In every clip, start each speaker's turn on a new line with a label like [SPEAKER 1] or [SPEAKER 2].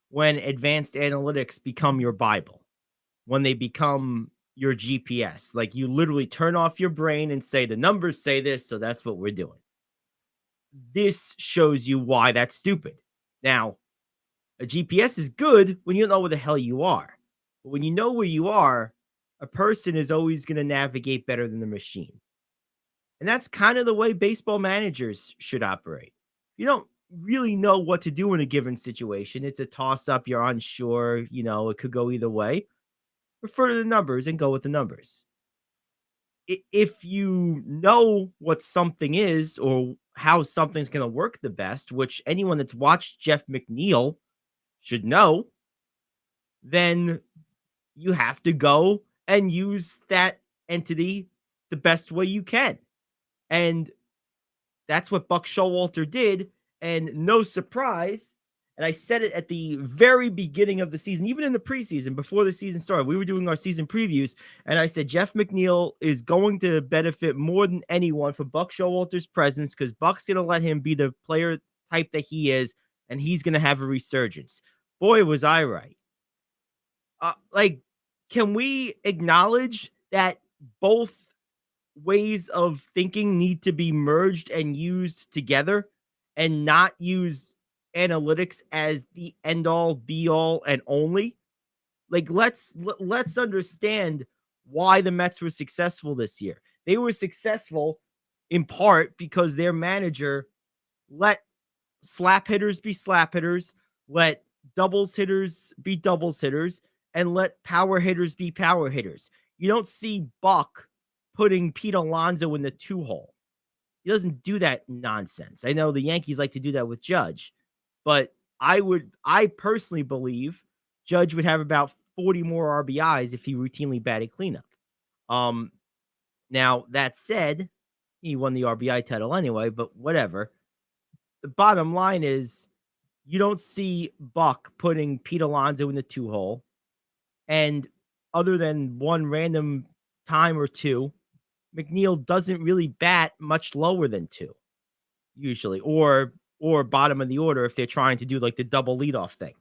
[SPEAKER 1] when advanced analytics become your Bible, when they become your GPS. Like you literally turn off your brain and say, the numbers say this, so that's what we're doing. This shows you why that's stupid. Now, a GPS is good when you don't know where the hell you are. But when you know where you are, a person is always going to navigate better than the machine. And that's kind of the way baseball managers should operate. You don't really know what to do in a given situation. It's a toss up. You're unsure. It could go either way. Refer to the numbers and go with the numbers. If you know what something is or how something's going to work the best, which anyone that's watched Jeff McNeil should know, then you have to go and use that entity the best way you can. And that's what Buck Showalter did. And no surprise, and I said it at the very beginning of the season, even in the preseason, before the season started, we were doing our season previews, and I said Jeff McNeil is going to benefit more than anyone from Buck Showalter's presence because Buck's going to let him be the player type that he is, and he's going to have a resurgence. Boy, was I right. Can we acknowledge that both ways of thinking need to be merged and used together and not use analytics as the end all be all and only? Like let's understand why the Mets were successful this year. They were successful in part because their manager let slap hitters be slap hitters, let doubles hitters be doubles hitters, and let power hitters be power hitters. You don't see Buck putting Pete Alonso in the 2-hole. He doesn't do that nonsense. I know the Yankees like to do that with Judge, but I personally believe Judge would have about 40 more RBIs if he routinely batted cleanup. Now that said, he won the RBI title anyway, but whatever. The bottom line is you don't see Buck putting Pete Alonso in the 2-hole. And other than one random time or two, McNeil doesn't really bat much lower than 2, usually, or bottom of the order if they're trying to do like the double leadoff thing,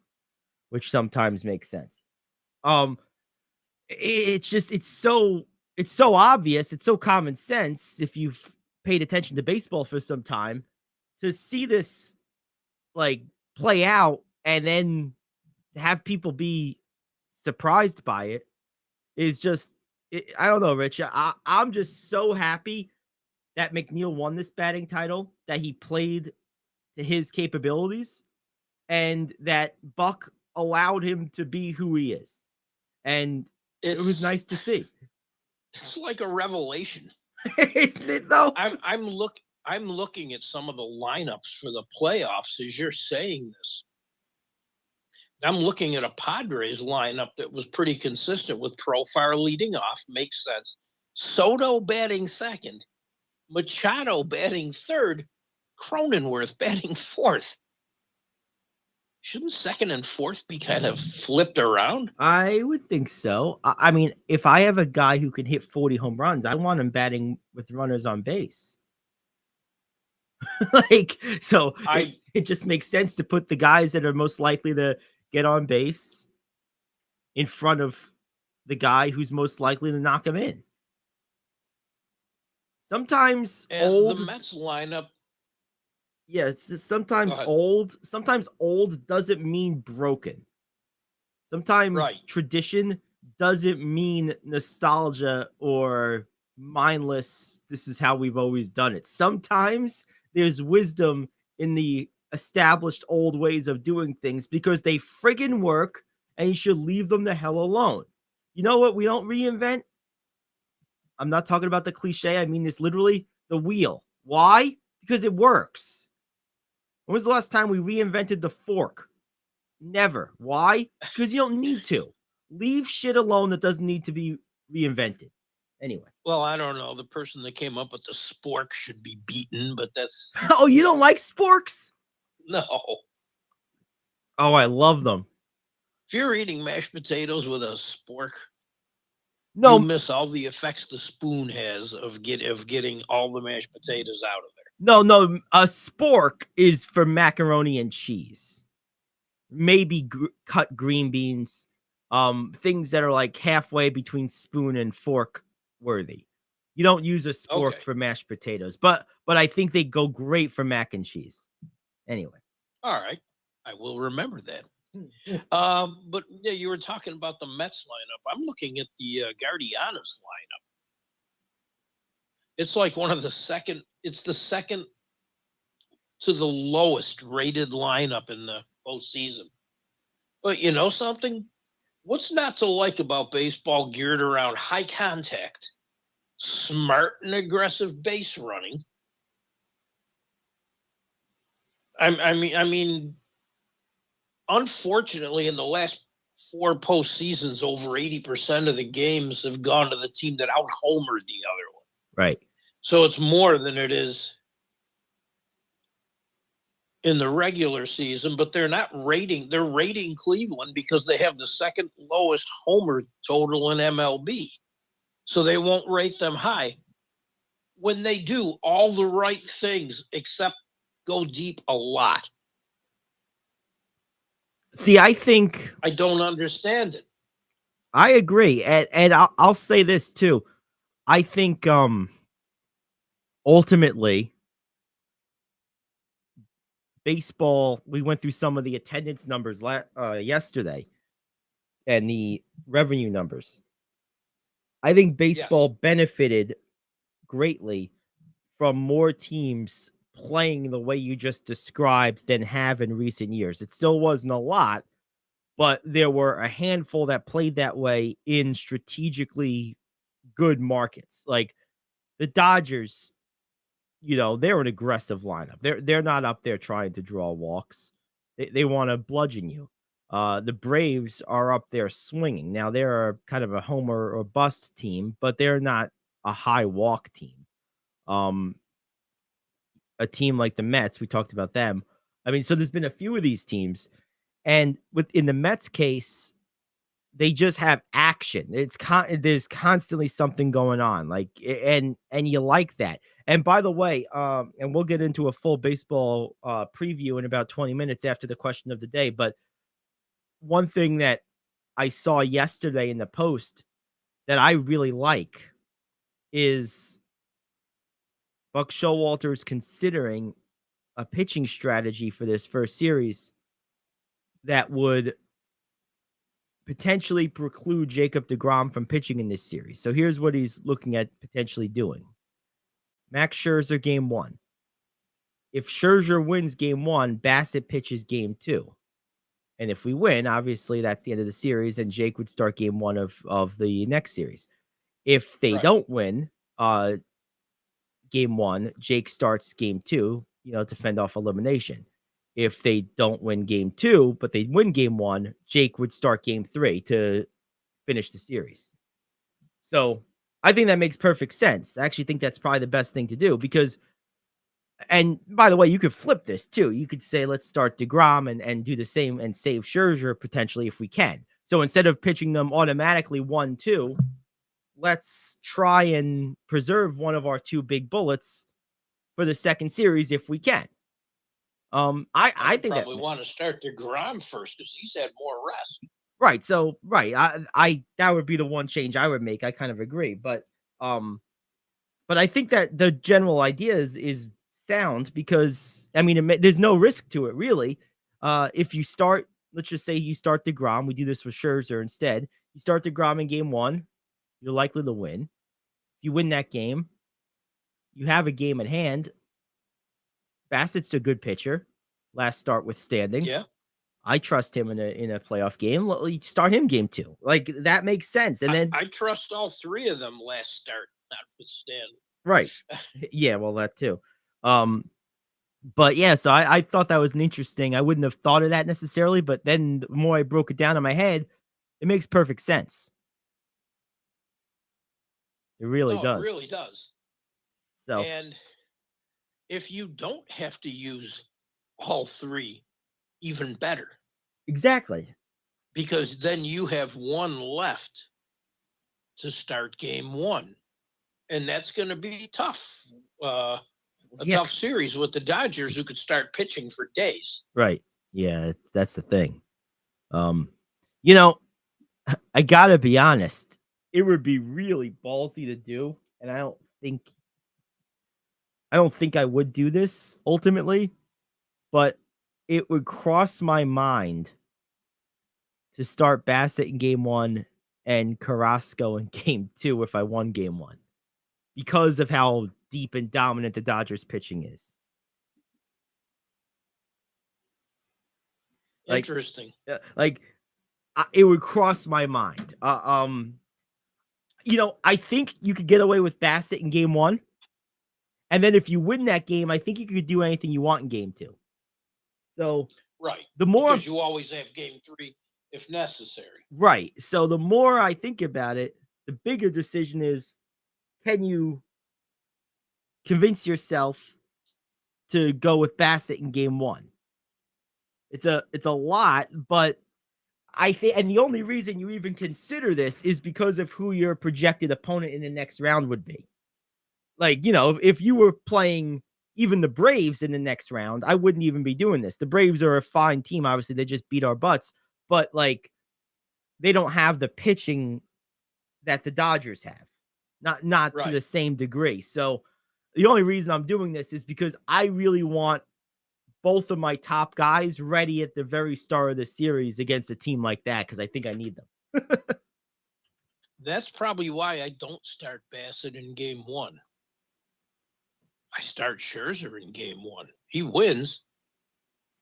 [SPEAKER 1] which sometimes makes sense. It's so obvious, it's so common sense if you've paid attention to baseball for some time to see this like play out and then have people be surprised by it is just, I don't know, Rich. I'm just so happy that McNeil won this batting title, that he played to his capabilities, and that Buck allowed him to be who he is. And it was nice to see.
[SPEAKER 2] It's like a revelation.
[SPEAKER 1] Isn't it though?
[SPEAKER 2] I'm looking at some of the lineups for the playoffs as you're saying this. I'm looking at a Padres lineup that was pretty consistent with Profar leading off. Makes sense. Soto batting second, Machado batting third, Cronenworth batting fourth. Shouldn't second and fourth be kind of flipped around?
[SPEAKER 1] I would think so. I mean, if I have a guy who can hit 40 home runs, I want him batting with runners on base. It just makes sense to put the guys that are most likely to get on base in front of the guy who's most likely to knock him in. Sometimes
[SPEAKER 2] the Mets lineup.
[SPEAKER 1] Yes, sometimes old doesn't mean broken. Sometimes tradition doesn't mean nostalgia or mindless, this is how we've always done it. Sometimes there's wisdom in the established old ways of doing things because they friggin' work and you should leave them the hell alone. You know what we don't reinvent? I'm not talking about the cliche. I mean this literally, the wheel. Why? Because it works. When was the last time we reinvented the fork? Never. Why? Because you don't need to. Leave shit alone that doesn't need to be reinvented. Anyway.
[SPEAKER 2] Well, I don't know. The person that came up with the spork should be beaten, but that's...
[SPEAKER 1] Oh, you don't like sporks?
[SPEAKER 2] No.
[SPEAKER 1] Oh, I love them.
[SPEAKER 2] If you're eating mashed potatoes with a spork,
[SPEAKER 1] no,
[SPEAKER 2] you miss all the effects the spoon has of getting all the mashed potatoes out of there.
[SPEAKER 1] No, a spork is for macaroni and cheese. maybe cut green beans, things that are like halfway between spoon and fork worthy. You don't use a spork
[SPEAKER 2] Okay.
[SPEAKER 1] for mashed potatoes, but I think they go great for mac and cheese. Anyway.
[SPEAKER 2] All right. I will remember that. But yeah, you were talking about the Mets lineup. I'm looking at the Guardiana's lineup. It's like it's the second to the lowest rated lineup in the postseason. But you know something? What's not to like about baseball geared around high contact, smart and aggressive base running? I mean, unfortunately, in the last 4 postseasons, over 80% of the games have gone to the team that out homered the other one.
[SPEAKER 1] Right.
[SPEAKER 2] So it's more than it is in the regular season, but they're rating Cleveland because they have the second lowest homer total in MLB. So they won't rate them high. When they do all the right things except go deep a lot.
[SPEAKER 1] See, I think
[SPEAKER 2] I don't understand it.
[SPEAKER 1] I agree. And I'll say this too. I think ultimately baseball, we went through some of the attendance numbers yesterday and the revenue numbers. I think baseball benefited greatly from more teams playing the way you just described than have in recent years. It still wasn't a lot, but there were a handful that played that way in strategically good markets. Like the Dodgers, they're an aggressive lineup. They're not up there trying to draw walks. They want to bludgeon you. The Braves are up there swinging. Now they're kind of a homer or bust team, but they're not a high walk team. A team like the Mets, we talked about them. I mean, so there's been a few of these teams, and in the Mets case, they just have action. There's constantly something going on, like, and you like that. And by the way, and we'll get into a full baseball preview in about 20 minutes after the question of the day. But one thing that I saw yesterday in the Post that I really like is Buck Showalter's considering a pitching strategy for this first series that would potentially preclude Jacob deGrom from pitching in this series. So here's what he's looking at potentially doing. Max Scherzer game 1. If Scherzer wins game 1, Bassett pitches game 2. And if we win, obviously that's the end of the series, and Jake would start game 1 of the next series. If they don't win game 1, Jake starts game 2, to fend off elimination. If they don't win game 2, but they win game 1, Jake would start game 3 to finish the series. So I think that makes perfect sense. I actually think that's probably the best thing to do because, and by the way, you could flip this too. You could say, let's start DeGrom and do the same and save Scherzer potentially if we can. So instead of pitching them automatically 1-2, let's try and preserve one of our 2 big bullets for the second series if we can. I think
[SPEAKER 2] probably want to start DeGrom first because he's had more rest.
[SPEAKER 1] Right. So I that would be the one change I would make. I kind of agree, but I think that the general idea is sound because I mean there's no risk to it really. If you start, let's just say you start DeGrom, we do this with Scherzer instead. You start DeGrom in game 1, you're likely to win. If you win that game, you have a game at hand. Bassett's a good pitcher. Last start withstanding.
[SPEAKER 2] Yeah.
[SPEAKER 1] I trust him in a playoff game. Start him game 2. Like that makes sense. And then
[SPEAKER 2] I trust all 3 of them last start, notwithstanding.
[SPEAKER 1] Right. Yeah, well that too. But yeah, so I thought that was an interesting. I wouldn't have thought of that necessarily, but then the more I broke it down in my head, it makes perfect sense. It really does.
[SPEAKER 2] It really does.
[SPEAKER 1] So,
[SPEAKER 2] and if you don't have to use all 3, even better.
[SPEAKER 1] Exactly.
[SPEAKER 2] Because then you have 1 left to start game 1. And that's going to be tough. A tough series with the Dodgers who could start pitching for days.
[SPEAKER 1] Right. Yeah, that's the thing. Um, you know, I gotta be honest. It would be really ballsy to do, and I don't think I would do this ultimately, but it would cross my mind to start Bassett in game 1 and Carrasco in game 2 if I won game 1 because of how deep and dominant the Dodgers pitching is. Like,
[SPEAKER 2] Interesting.
[SPEAKER 1] like it would cross my mind. I think you could get away with Bassett in game 1, and then if you win that game, I think you could do anything you want in game 2. So
[SPEAKER 2] Right.
[SPEAKER 1] the more
[SPEAKER 2] Because you always have game 3 if necessary.
[SPEAKER 1] right, so the more I think about it, the bigger decision is, can you convince yourself to go with Bassett in game 1? It's a lot, but I think, and the only reason you even consider this is because of who your projected opponent in the next round would be. Like, if you were playing even the Braves in the next round, I wouldn't even be doing this. The Braves are a fine team. Obviously, they just beat our butts, but like, they don't have the pitching that the Dodgers have. Not to
[SPEAKER 2] Right.
[SPEAKER 1] the same degree. So the only reason I'm doing this is because I really want both of my top guys ready at the very start of the series against a team like that because I think I need them.
[SPEAKER 2] That's probably why I don't start Bassett in game 1. I start Scherzer in game 1. He wins.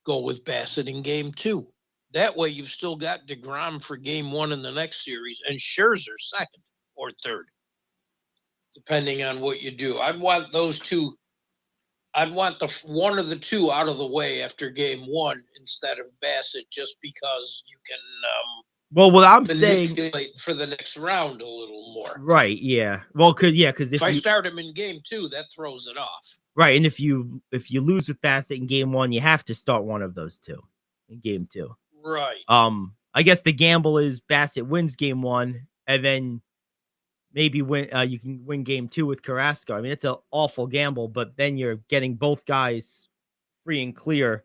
[SPEAKER 2] Go with Bassett in game 2. That way you've still got DeGrom for game 1 in the next series and Scherzer second or third, depending on what you do. I'd want those two. I'd want the one of the two out of the way after game 1 instead of Bassett, just because you can
[SPEAKER 1] Well, what I'm saying,
[SPEAKER 2] manipulate for the next round a little more.
[SPEAKER 1] right? Yeah. Well, because
[SPEAKER 2] If
[SPEAKER 1] if
[SPEAKER 2] I
[SPEAKER 1] you
[SPEAKER 2] start him in game 2, that throws it off.
[SPEAKER 1] right, and if you lose with Bassett in game 1, you have to start one of those two in game 2.
[SPEAKER 2] Right.
[SPEAKER 1] I guess the gamble is Bassett wins game 1, and then maybe you can win game 2 with Carrasco. I mean, it's an awful gamble, but then you're getting both guys free and clear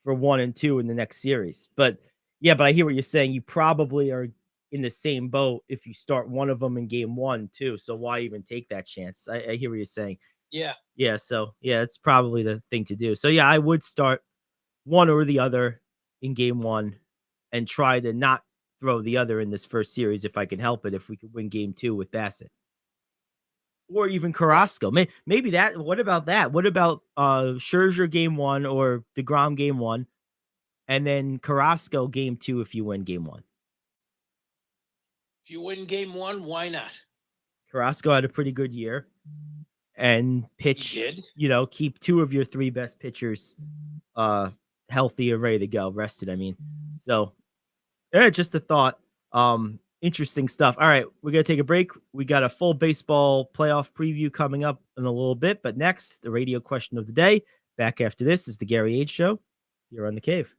[SPEAKER 1] for 1 and 2 in the next series. But yeah, but I hear what you're saying. You probably are in the same boat if you start one of them in game 1 too. So why even take that chance? I hear what you're saying.
[SPEAKER 2] Yeah.
[SPEAKER 1] Yeah, so yeah, it's probably the thing to do. So yeah, I would start one or the other in game 1 and try to not throw the other in this first series if I can help it, if we could win game 2 with Bassett. Or even
[SPEAKER 2] Right.
[SPEAKER 1] Carrasco. Maybe that. What about that? What about Scherzer game 1 or DeGrom game 1, and then Carrasco game 2 if you win game 1?
[SPEAKER 2] If you win game 1, why not?
[SPEAKER 1] Carrasco had a pretty good year and
[SPEAKER 2] He
[SPEAKER 1] pitch.
[SPEAKER 2] did.
[SPEAKER 1] Keep 2 of your 3 best pitchers uh healthy and ready to go, rested. I mean, so yeah, just a thought. Interesting stuff. All right, we're gonna take a break. We got a full baseball playoff preview coming up in a little bit, but next, the radio question of the day. Back after this is the Gary Ayd Show. You're on the Cave.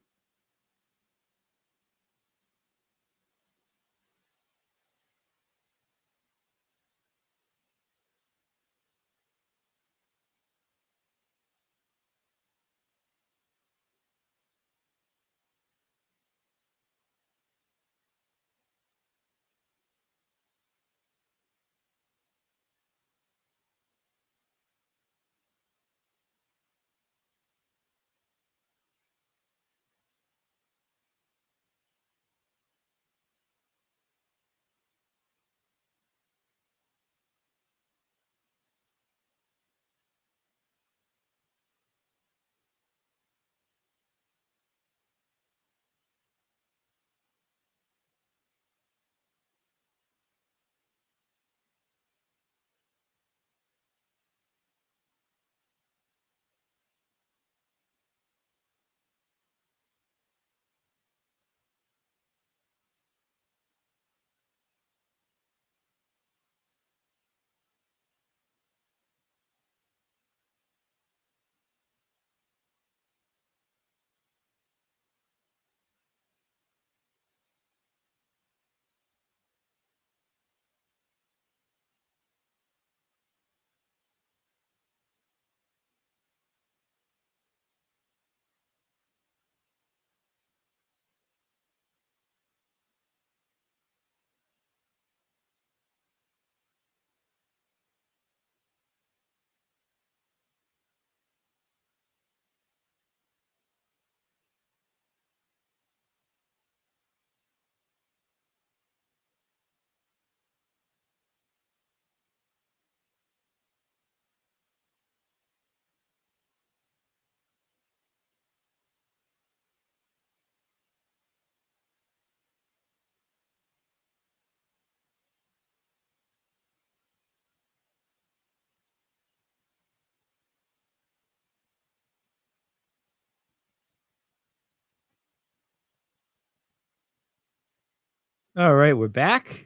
[SPEAKER 1] All right, we're back.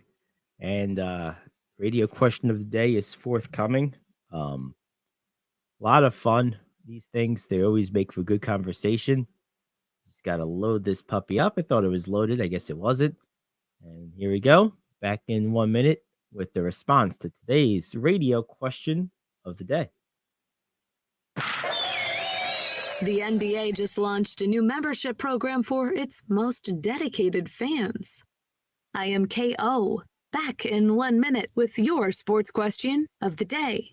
[SPEAKER 1] And radio question of the day is forthcoming. A lot of fun. These things, they always make for good conversation. Just got to load this puppy up. I thought it was loaded. I guess it wasn't. And here we go. Back in 1 minute with the response to today's radio question of the day.
[SPEAKER 3] The NBA just launched a new membership program for its most dedicated fans. I am KO, back in 1 minute with your sports question of the day.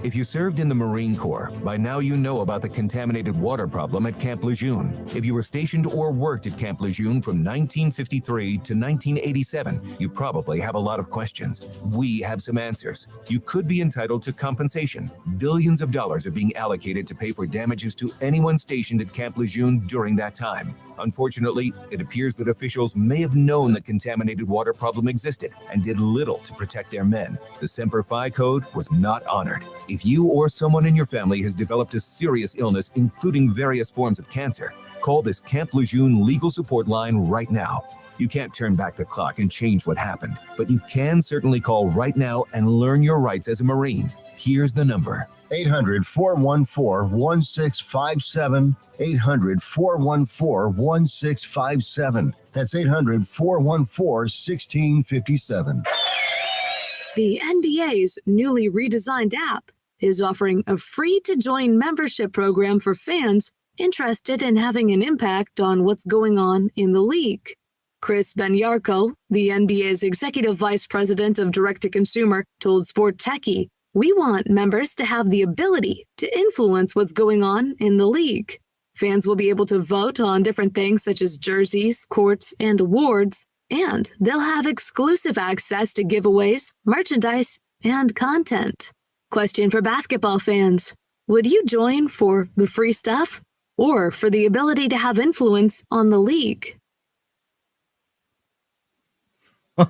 [SPEAKER 4] If you served in the Marine Corps, by now you know about the contaminated water problem at Camp Lejeune. If you were stationed or worked at Camp Lejeune from 1953 to 1987, you probably have a lot of questions. We have some answers. You could be entitled to compensation. Billions of dollars are being allocated to pay for damages to anyone stationed at Camp Lejeune during that time. Unfortunately, it appears that officials may have known the contaminated water problem existed and did little to protect their men. The Semper Fi code was not honored. If you or someone in your family has developed a serious illness, including various forms of cancer, call this Camp Lejeune legal support line right now. You can't turn back the clock and change what happened, but you can certainly call right now and learn your rights as a Marine. Here's the number.
[SPEAKER 5] 800-414-1657. 800-414-1657. That's 800-414-1657.
[SPEAKER 3] The NBA's newly redesigned app is offering a free-to-join membership program for fans interested in having an impact on what's going on in the league. Chris Benyarko, the NBA's executive vice president of direct-to-consumer, told Sport Techie, "We want members to have the ability to influence what's going on in the league. Fans will be able to vote on different things such as jerseys, courts, and awards, and they'll have exclusive access to giveaways, merchandise, and content." Question for basketball fans: would you join for the free stuff or for the ability to have influence on the league?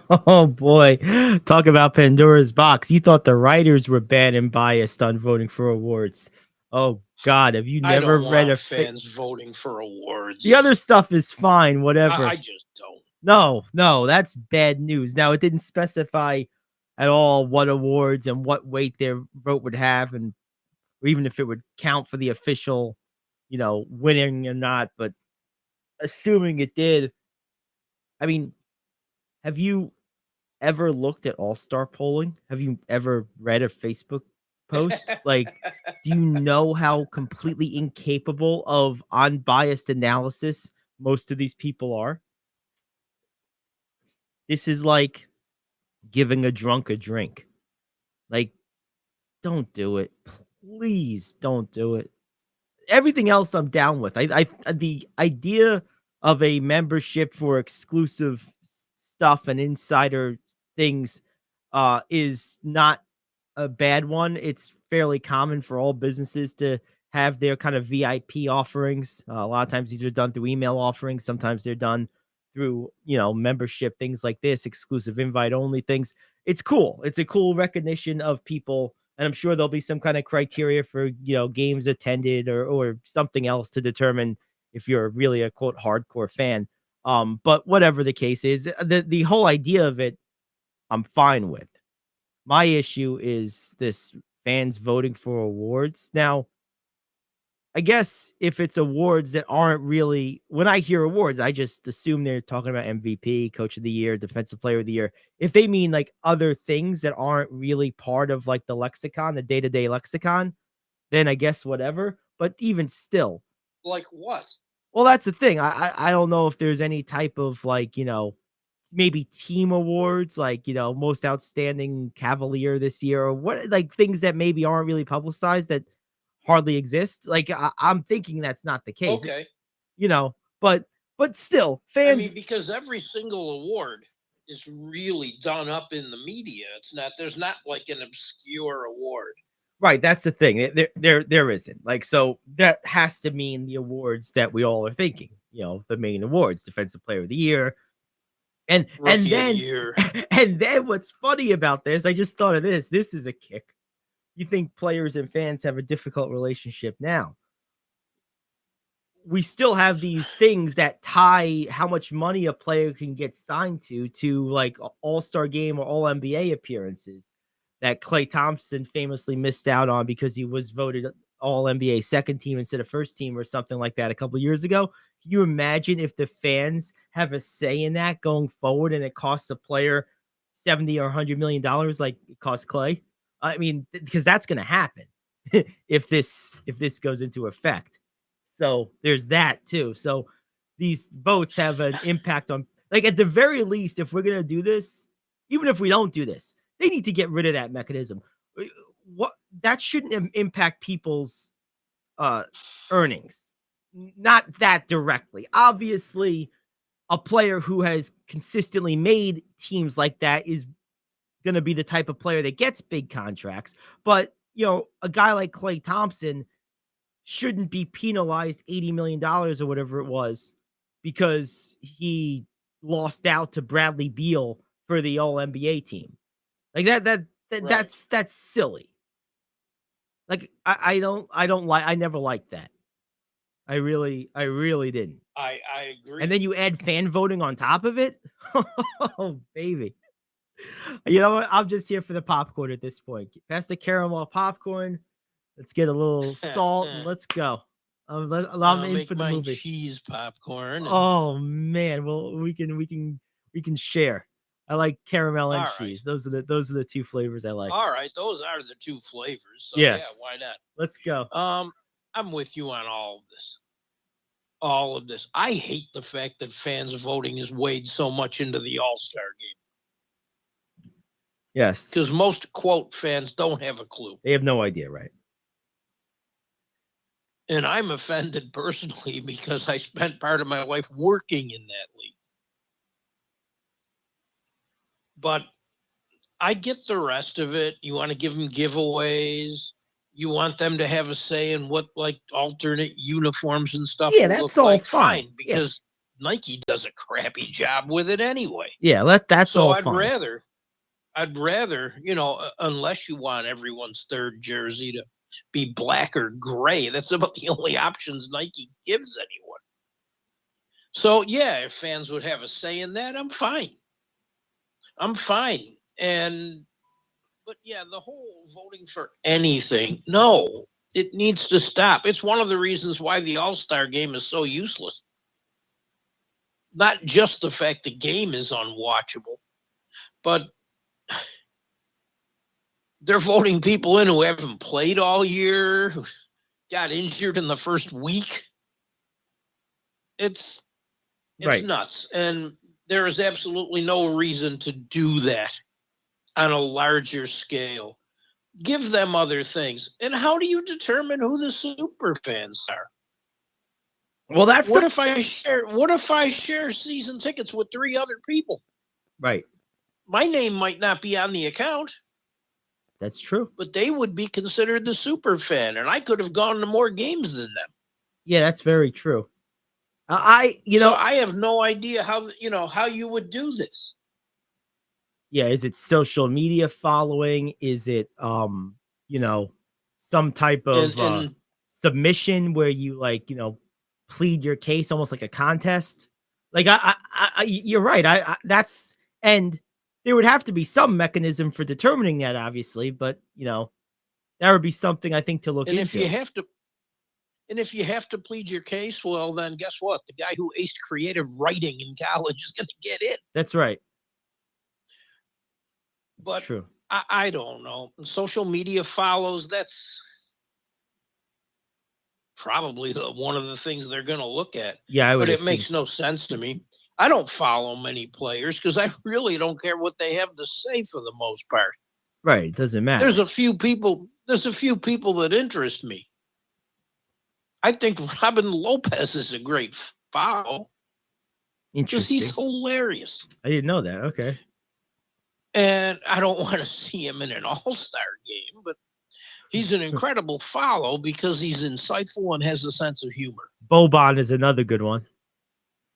[SPEAKER 1] Oh boy, talk about Pandora's box. You thought the writers were bad and biased on voting for awards. Oh God, have you
[SPEAKER 2] I
[SPEAKER 1] never
[SPEAKER 2] don't
[SPEAKER 1] read
[SPEAKER 2] want
[SPEAKER 1] a
[SPEAKER 2] fans voting for awards.
[SPEAKER 1] The other stuff is fine, whatever.
[SPEAKER 2] I just don't.
[SPEAKER 1] No, that's bad news. Now it didn't specify at all what awards and what weight their vote would have, and or even if it would count for the official, winning or not. But assuming it did, I mean, have you ever looked at all-star polling? Have you ever read a Facebook post? Like, do you know how completely incapable of unbiased analysis most of these people are? This is like giving a drunk a drink. Like, don't do it. Please don't do it. Everything else I'm down with. The idea of a membership for exclusive stuff and insider things is not a bad one. It's fairly common for all businesses to have their kind of VIP offerings. A lot of times these are done through email offerings. Sometimes they're done through, membership, things like this, exclusive invite only things. It's cool. It's a cool recognition of people. And I'm sure there'll be some kind of criteria for, games attended or something else to determine if you're really a quote hardcore fan. But whatever the case is, the whole idea of it, I'm fine with. My issue is this fans voting for awards. Now, I guess if it's awards that aren't really, when I hear awards, I just assume they're talking about MVP, coach of the year, defensive player of the year. If they mean like other things that aren't really part of like the lexicon, the day-to-day lexicon, then I guess whatever. But even still,
[SPEAKER 2] Like what?
[SPEAKER 1] well, that's the thing. I don't know if there's any type of like, maybe team awards, like, most outstanding Cavalier this year, or what, like things that maybe aren't really publicized that hardly exist. Like I'm thinking that's not the case.
[SPEAKER 2] Okay.
[SPEAKER 1] But still, fans.
[SPEAKER 2] I mean, because every single award is really done up in the media. There's not like an obscure award.
[SPEAKER 1] Right, that's the thing. There isn't. Like, so that has to mean the awards that we all are thinking. The main awards, defensive player of the year. And
[SPEAKER 2] Rookie
[SPEAKER 1] and then
[SPEAKER 2] of the year.
[SPEAKER 1] and then what's funny about this, I just thought of this. This is a kick. You think players and fans have a difficult relationship now. we still have these things that tie how much money a player can get signed to like all-star game or all NBA appearances that Klay Thompson famously missed out on because he was voted all NBA second team instead of first team or something like that a couple of years ago. Can you imagine if the fans have a say in that going forward and it costs a player 70 or $100 million like it cost Klay? I mean, because that's going to happen if this goes into effect. So there's that too. So these votes have an impact on, like, at the very least, if we're going to do this, even if we don't do this, they need to get rid of that mechanism. What that shouldn't impact people's earnings. Not that directly. Obviously, a player who has consistently made teams like that is going to be the type of player that gets big contracts. But, you know, a guy like Klay Thompson shouldn't be penalized $80 million or whatever it was because he lost out to Bradley Beal for the all NBA team. Like right. That's silly. Like I never liked that. I really didn't.
[SPEAKER 2] I agree.
[SPEAKER 1] And then you add fan voting on top of it. Oh, baby. You know what? I'm just here for the popcorn at this point. Pass the caramel popcorn. Let's get a little salt and let's go. I'm in for the movie.
[SPEAKER 2] Cheese popcorn.
[SPEAKER 1] Oh man, well we can share. I like caramel and cheese. Right. Those are the two flavors I like.
[SPEAKER 2] All right, those are the two flavors. So
[SPEAKER 1] yes.
[SPEAKER 2] Yeah, why not?
[SPEAKER 1] Let's go.
[SPEAKER 2] I'm with you on all of this. All of this. I hate the fact that fans voting is weighed so much into the All-Star game.
[SPEAKER 1] Yes.
[SPEAKER 2] Because most quote fans don't have a clue.
[SPEAKER 1] They have no idea, right?
[SPEAKER 2] And I'm offended personally because I spent part of my life working in that league. But I get the rest of it. You want to give them giveaways. You want them to have a say in what, like, alternate uniforms and stuff.
[SPEAKER 1] Yeah, that's all like. Fine.
[SPEAKER 2] Because Nike does a crappy job with it anyway.
[SPEAKER 1] Yeah, that's all fine.
[SPEAKER 2] I'd rather, you know, unless you want everyone's third jersey to be black or gray. That's about the only options Nike gives anyone. So, yeah, if fans would have a say in that, I'm fine. But yeah, the whole voting for anything, no, it needs to stop. It's one of the reasons why the All-Star game is so useless. Not just the fact the game is unwatchable, but they're voting people in who haven't played all year, who got injured in the first week. It's right. Nuts. And there is absolutely no reason to do that on a larger scale. Give them other things. And how do you determine who the super fans are?
[SPEAKER 1] Well, that's
[SPEAKER 2] what if I share season tickets with 3 other people?
[SPEAKER 1] Right.
[SPEAKER 2] My name might not be on the account.
[SPEAKER 1] That's true.
[SPEAKER 2] But they would be considered the super fan, and I could have gone to more games than them.
[SPEAKER 1] Yeah, that's very true.
[SPEAKER 2] So I have no idea how you would do this.
[SPEAKER 1] Yeah, is it social media following? Is it some type of submission where you plead your case almost like a contest? Like I you're right. And there would have to be some mechanism for determining that, obviously, but that would be something I think to look into.
[SPEAKER 2] If you have to plead your case, well, then guess what? The guy who aced creative writing in college is going to get in.
[SPEAKER 1] That's right.
[SPEAKER 2] But true. I don't know. Social media follows. That's probably one of the things they're going to look at.
[SPEAKER 1] Yeah, I would.
[SPEAKER 2] But it makes no sense to me. I don't follow many players because I really don't care what they have to say for the most part.
[SPEAKER 1] Right. It doesn't matter.
[SPEAKER 2] There's a few people that interest me. I think Robin Lopez is a great follow.
[SPEAKER 1] Interesting.
[SPEAKER 2] Because he's hilarious.
[SPEAKER 1] I didn't know that. Okay.
[SPEAKER 2] And I don't want to see him in an all-star game, but he's an incredible follow because he's insightful and has a sense of humor.
[SPEAKER 1] Boban is another good one.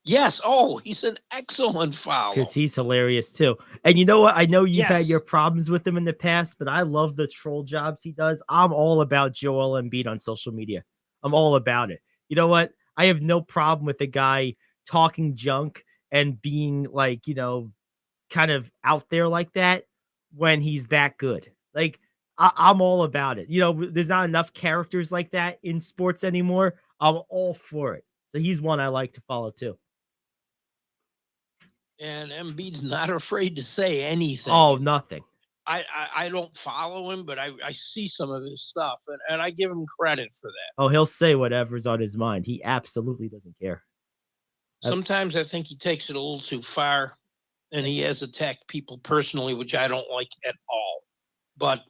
[SPEAKER 2] Yes. Oh, he's an excellent follow.
[SPEAKER 1] Because he's hilarious too. And you know what? I know you've had your problems with him in the past, but I love the troll jobs he does. I'm all about Joel Embiid on social media. I'm all about it. You know what? I have no problem with a guy talking junk and being like, kind of out there like that when he's that good. Like I'm all about it. There's not enough characters like that in sports anymore. I'm all for it. So he's one I like to follow too.
[SPEAKER 2] And Embiid's not afraid to say anything.
[SPEAKER 1] Oh, nothing.
[SPEAKER 2] I don't follow him, but I see some of his stuff, and I give him credit for that.
[SPEAKER 1] Oh, he'll say whatever's on his mind. He absolutely doesn't care.
[SPEAKER 2] Sometimes I think he takes it a little too far, and he has attacked people personally, which I don't like at all. But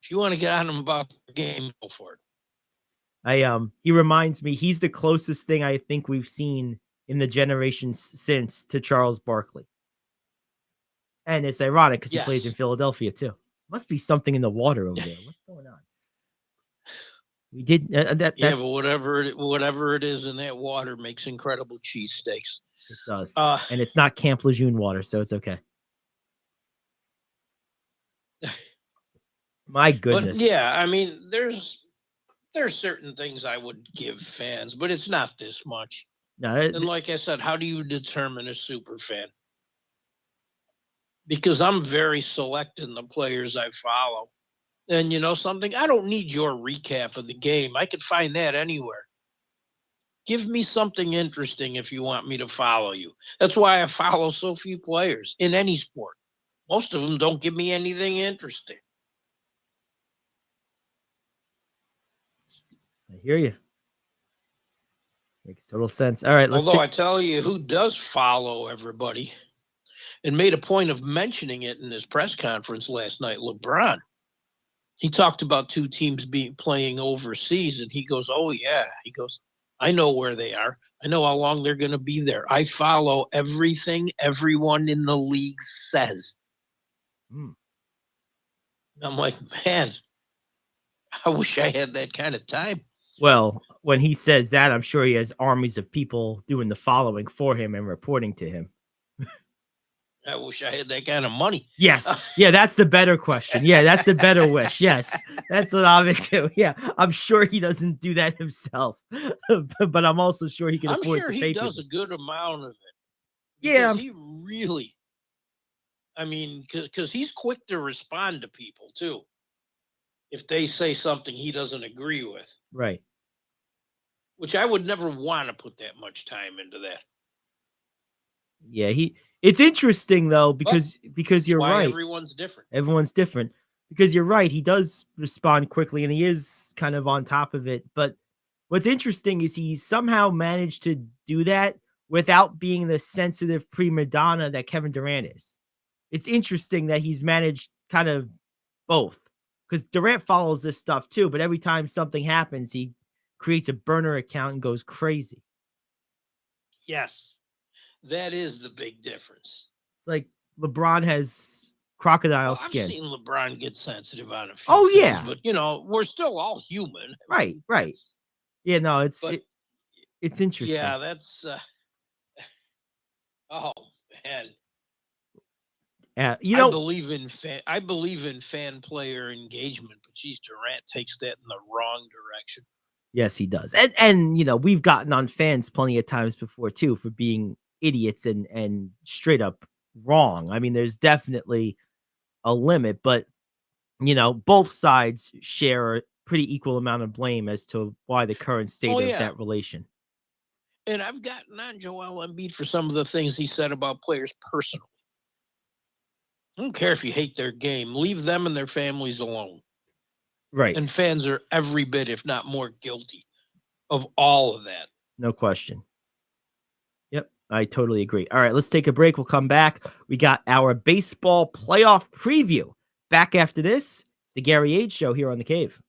[SPEAKER 2] if you want to get on him about the game, go for it.
[SPEAKER 1] He reminds me, he's the closest thing I think we've seen in the generations since to Charles Barkley. And it's ironic because he plays in Philadelphia too. Must be something in the water over there. What's going on? We did that.
[SPEAKER 2] Yeah, but whatever it is in that water makes incredible cheesesteaks.
[SPEAKER 1] It does, and it's not Camp Lejeune water, so it's okay. My goodness.
[SPEAKER 2] But yeah, I mean, there's certain things I would give fans, but it's not this much.
[SPEAKER 1] No,
[SPEAKER 2] and like I said, how do you determine a super fan? Because I'm very select in the players I follow. And you know something? I don't need your recap of the game. I could find that anywhere. Give me something interesting if you want me to follow you. That's why I follow so few players in any sport. Most of them don't give me anything interesting.
[SPEAKER 1] I hear you. Makes total sense. All right.
[SPEAKER 2] Although I tell you who does follow everybody and made a point of mentioning it in his press conference last night, LeBron. He talked about two teams playing overseas, and he goes, oh, yeah. He goes, I know where they are. I know how long they're going to be there. I follow everything everyone in the league says. I'm like, man, I wish I had that kind of time.
[SPEAKER 1] Well, when he says that, I'm sure he has armies of people doing the following for him and reporting to him.
[SPEAKER 2] I wish I had that kind of money.
[SPEAKER 1] Yes. Yeah, that's the better question. Yeah, that's the better wish. Yes, that's what I'm into. Yeah, I'm sure he doesn't do that himself, but I'm also sure he can afford to pay people.
[SPEAKER 2] I'm sure he does a good amount of it.
[SPEAKER 1] Yeah.
[SPEAKER 2] He really, I mean, because he's quick to respond to people, too. If they say something he doesn't agree with.
[SPEAKER 1] Right.
[SPEAKER 2] Which I would never want to put that much time into that.
[SPEAKER 1] Yeah, it's interesting though, because you're right.
[SPEAKER 2] Everyone's different.
[SPEAKER 1] Everyone's different. Because you're right. He does respond quickly and he is kind of on top of it. But what's interesting is he somehow managed to do that without being the sensitive prima donna that Kevin Durant is. It's interesting that he's managed kind of both. Because Durant follows this stuff too, but every time something happens, he creates a burner account and goes crazy.
[SPEAKER 2] Yes. That is the big difference.
[SPEAKER 1] It's like LeBron has crocodile skin.
[SPEAKER 2] I've seen LeBron get sensitive on a few
[SPEAKER 1] things, yeah.
[SPEAKER 2] But, we're still all human.
[SPEAKER 1] Right. Yeah, no, it's interesting.
[SPEAKER 2] Yeah, that's... oh, man. I believe in fan player engagement, but geez, Durant takes that in the wrong direction.
[SPEAKER 1] Yes, he does. And we've gotten on fans plenty of times before too for being idiots and straight up wrong. I mean, there's definitely a limit, but both sides share a pretty equal amount of blame as to why the current state of that relation.
[SPEAKER 2] And I've gotten on Joel Embiid for some of the things he said about players personally. I don't care if you hate their game. Leave them and their families alone.
[SPEAKER 1] Right.
[SPEAKER 2] And fans are every bit, if not more, guilty of all of that.
[SPEAKER 1] No question. Yep, I totally agree. All right, let's take a break. We'll come back. We got our baseball playoff preview. Back after this, it's the Gary Ayd Show here on The Cave.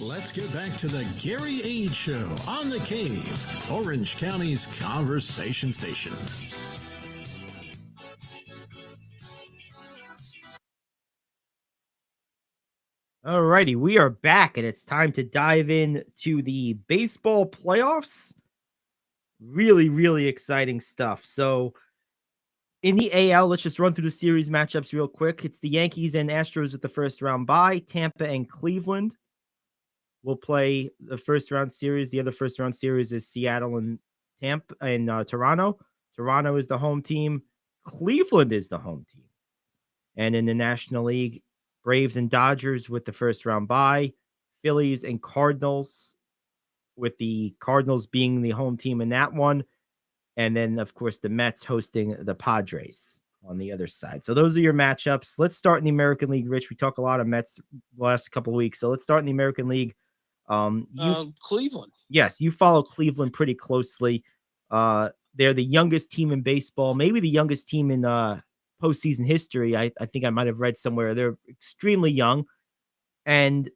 [SPEAKER 6] Let's get back to the Gary Ayd Show on The Cave, Orange County's conversation station.
[SPEAKER 1] Alrighty, we are back, and it's time to dive in to the baseball playoffs. Really, really exciting stuff. So, in the AL, let's just run through the series matchups real quick. It's the Yankees and Astros with the first round bye. Tampa and Cleveland will play the first round series. The other first round series is Seattle and Tampa and Toronto. Toronto is the home team. Cleveland is the home team. And in the National League, Braves and Dodgers with the first round bye. Phillies and Cardinals, with the Cardinals being the home team in that one. And then, of course, the Mets hosting the Padres on the other side. So those are your matchups. Let's start in the American League, Rich. We talk a lot of Mets the last couple of weeks. So let's start in the American League.
[SPEAKER 2] Cleveland.
[SPEAKER 1] Yes, you follow Cleveland pretty closely. They're the youngest team in baseball, maybe the youngest team in postseason history. I think I might have read somewhere. They're extremely young, and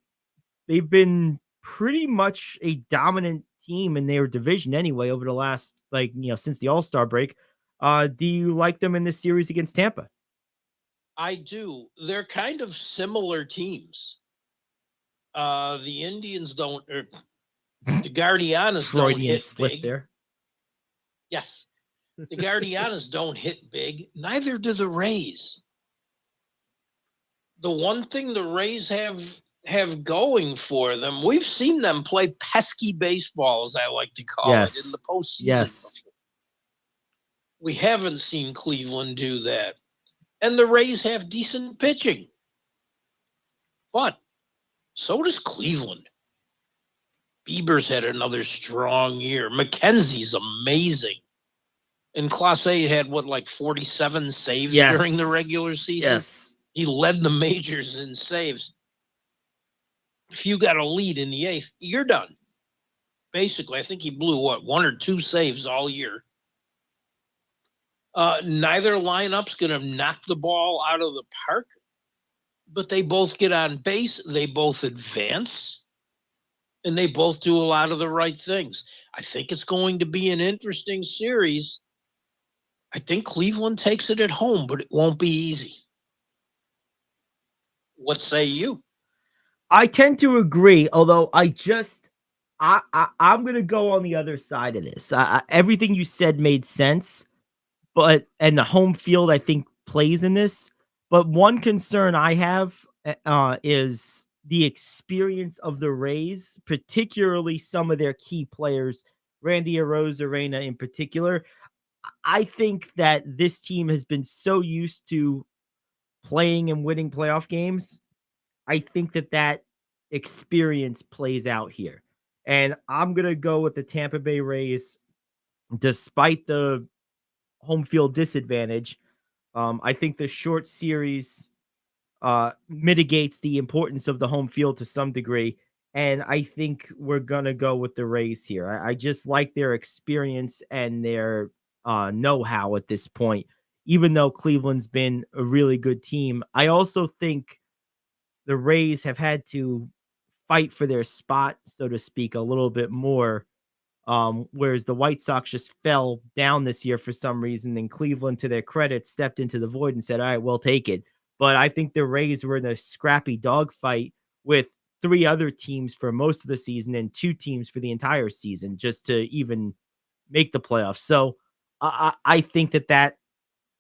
[SPEAKER 1] they've been pretty much a dominant team in their division anyway over the last, since the All-Star break. Do you like them in this series against Tampa?
[SPEAKER 2] I do. They're kind of similar teams. The Indians don't, or the Guardianas don't
[SPEAKER 1] Freudian
[SPEAKER 2] hit
[SPEAKER 1] slip
[SPEAKER 2] big.
[SPEAKER 1] there.
[SPEAKER 2] Yes. The Guardianas don't hit big. Neither do the Rays. The one thing the Rays have going for them, we've seen them play pesky baseball, as I like to call it, in the postseason.
[SPEAKER 1] Yes.
[SPEAKER 2] We haven't seen Cleveland do that. And the Rays have decent pitching. But so does Cleveland. Bieber's had another strong year. McKenzie's amazing. And Class A had 47 saves during the regular season?
[SPEAKER 1] Yes.
[SPEAKER 2] He led the majors in saves. If you got a lead in the eighth, you're done. Basically, I think he blew, 1 or 2 saves all year. Neither lineup's going to knock the ball out of the park, but they both get on base, they both advance, and they both do a lot of the right things. I think it's going to be an interesting series. I think Cleveland takes it at home, but it won't be easy. What say you?
[SPEAKER 1] I tend to agree, although I'm going to go on the other side of this. Everything you said made sense, and the home field, I think, plays in this. But one concern I have is the experience of the Rays, particularly some of their key players, Randy Arozarena in particular. I think that this team has been so used to playing and winning playoff games. I think that experience plays out here. And I'm going to go with the Tampa Bay Rays, despite the home field disadvantage. I think the short series mitigates the importance of the home field to some degree. And I think we're going to go with the Rays here. I just like their experience and their know-how at this point, even though Cleveland's been a really good team. I also think the Rays have had to fight for their spot, so to speak, a little bit more. Whereas the White Sox just fell down this year for some reason, and Cleveland, to their credit, stepped into the void and said, all right, we'll take it. But I think the Rays were in a scrappy dogfight with 3 other teams for most of the season and 2 teams for the entire season just to even make the playoffs. So I think that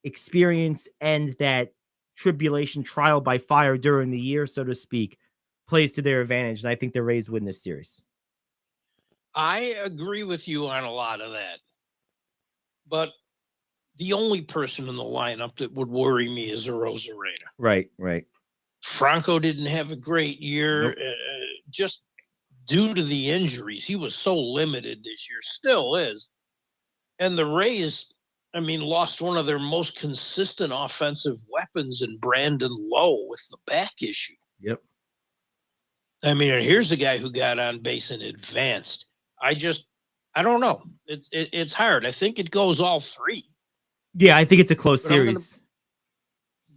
[SPEAKER 1] experience and that tribulation, trial by fire during the year, so to speak, plays to their advantage. And I think the Rays win this series.
[SPEAKER 2] I agree with you on a lot of that. But the only person in the lineup that would worry me is Arozarena.
[SPEAKER 1] Right.
[SPEAKER 2] Franco didn't have a great year,
[SPEAKER 1] Nope.
[SPEAKER 2] Just due to the injuries. He was so limited this year, still is. And the Rays, lost one of their most consistent offensive weapons in Brandon Lowe with the back issue.
[SPEAKER 1] Yep.
[SPEAKER 2] Here's a guy who got on base and advanced. I don't know. It's hard. I think it goes all 3.
[SPEAKER 1] Yeah, I think it's a close series.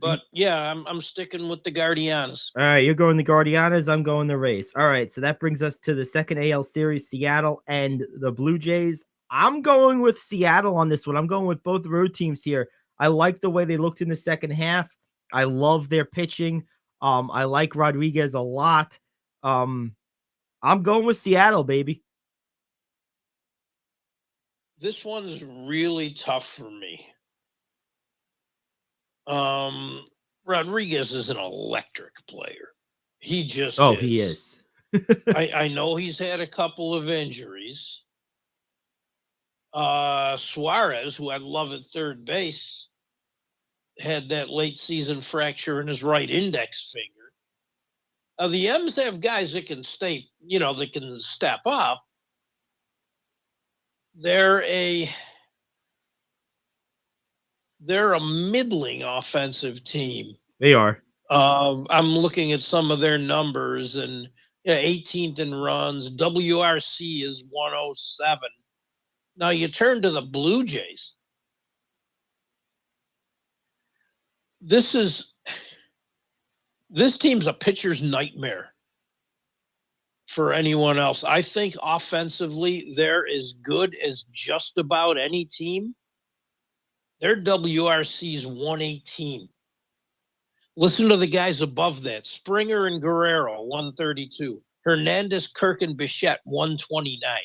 [SPEAKER 2] But yeah, I'm sticking with the Guardianas.
[SPEAKER 1] All right, you're going the Guardianas. I'm going the Rays. All right, so that brings us to the second AL series, Seattle and the Blue Jays. I'm going with Seattle on this one. I'm going with both road teams here. I like the way they looked in the second half. I love their pitching. I like Rodriguez a lot. I'm going with Seattle, baby.
[SPEAKER 2] This one's really tough for me. Rodriguez is an electric player. He just
[SPEAKER 1] Oh,
[SPEAKER 2] is.
[SPEAKER 1] he is.
[SPEAKER 2] I know he's had a couple of injuries. Suarez, who I love at third base, had that late season fracture in his right index finger. The M's have guys that can that can step up. They're a middling offensive team.
[SPEAKER 1] They are.
[SPEAKER 2] I'm looking at some of their numbers, and 18th in runs. WRC is 107. Now you turn to the Blue Jays. This team's a pitcher's nightmare for anyone else. I think offensively they're as good as just about any team. Their WRC's 118. Listen to the guys above that. Springer and Guerrero, 132. Hernandez, Kirk, and Bichette, 129.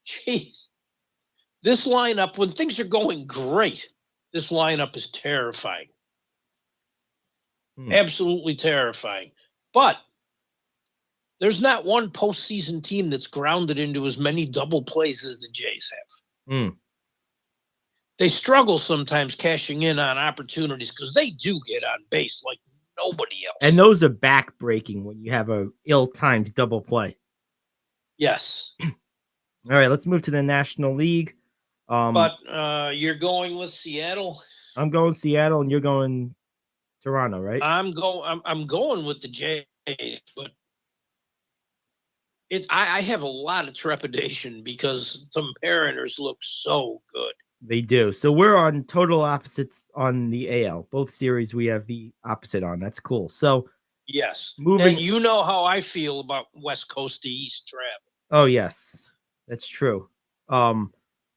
[SPEAKER 2] Jeez. This lineup, when things are going great, this lineup is terrifying. Absolutely terrifying. But there's not one postseason team that's grounded into as many double plays as the Jays have. They struggle sometimes cashing in on opportunities because they do get on base like nobody else.
[SPEAKER 1] And those are back-breaking when you have a ill-timed double play.
[SPEAKER 2] Yes.
[SPEAKER 1] All right, let's move to the National League.
[SPEAKER 2] But you're going with Seattle?
[SPEAKER 1] I'm going Seattle, and you're going Toronto, right?
[SPEAKER 2] I'm going with the Jays, but I have a lot of trepidation because some Mariners look so good.
[SPEAKER 1] They do. So we're on total opposites on the AL. Both series we have the opposite on. That's cool. So
[SPEAKER 2] yes,
[SPEAKER 1] moving.
[SPEAKER 2] And you know how I feel about West Coast to East travel.
[SPEAKER 1] Oh yes, that's true.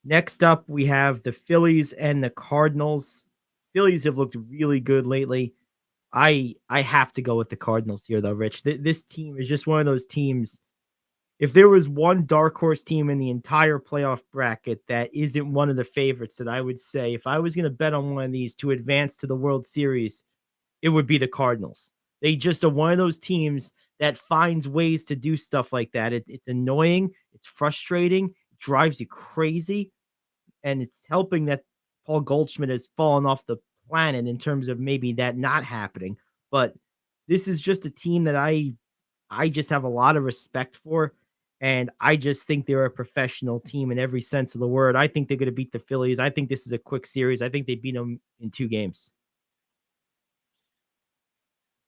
[SPEAKER 1] Next up we have the Phillies and the Cardinals. Phillies have looked really good lately. I have to go with the Cardinals here, though, Rich. This team is just one of those teams. If there was one dark horse team in the entire playoff bracket that isn't one of the favorites, that I would say, if I was going to bet on one of these to advance to the World Series, it would be the Cardinals. They just are one of those teams that finds ways to do stuff like that. It's annoying. It's frustrating. It drives you crazy. And it's helping that Paul Goldschmidt has fallen off the planet in terms of maybe that not happening. But this is just a team that I just have a lot of respect for. And I just think they're a professional team in every sense of the word. I think they're going to beat the Phillies. I think this is a quick series. I think they beat them in 2 games.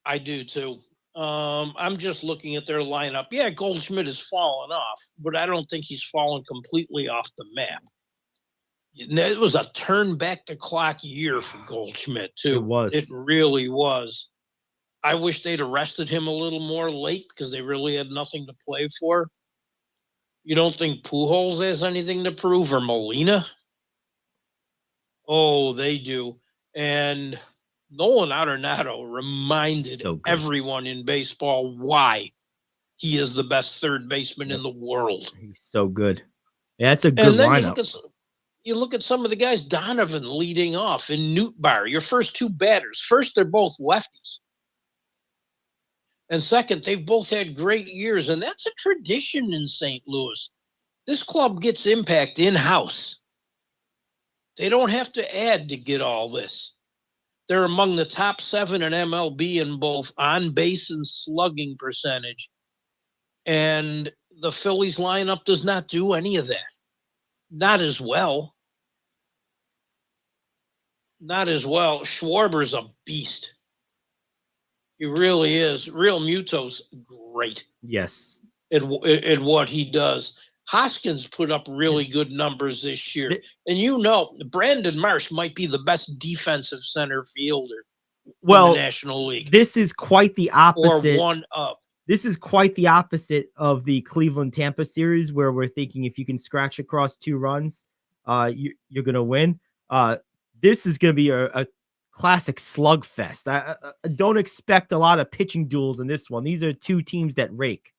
[SPEAKER 2] I do too. I'm just looking at their lineup. Yeah, Goldschmidt has fallen off, but I don't think he's fallen completely off the map. It was a turn back the clock year for Goldschmidt too.
[SPEAKER 1] It was.
[SPEAKER 2] It really was. I wish they'd arrested him a little more late because they really had nothing to play for. You don't think Pujols has anything to prove, or Molina? Oh, they do. And Nolan Arenado reminded everyone in baseball why he is the best third baseman in the world.
[SPEAKER 1] He's so good. Yeah, that's a good lineup.
[SPEAKER 2] You look at some of the guys, Donovan leading off, and Nootbaar, your first 2 batters. First, they're both lefties. And second, they've both had great years, and that's a tradition in St. Louis. This club gets impact in-house. They don't have to add to get all this. They're among the top 7 in MLB in both on-base and slugging percentage. And the Phillies lineup does not do any of that. Not as well. Not as well. Schwarber's a beast. He really is. Real Muto's great.
[SPEAKER 1] Yes.
[SPEAKER 2] At what he does. Hoskins put up really good numbers this year. And Brandon Marsh might be the best defensive center fielder
[SPEAKER 1] Well,
[SPEAKER 2] the National League.
[SPEAKER 1] this is quite the opposite.
[SPEAKER 2] Or one of.
[SPEAKER 1] This is quite the opposite of the Cleveland Tampa series, where we're thinking if you can scratch across 2 runs, you're gonna win. This is gonna be a classic slugfest. I don't expect a lot of pitching duels in this one. These are 2 teams that rake.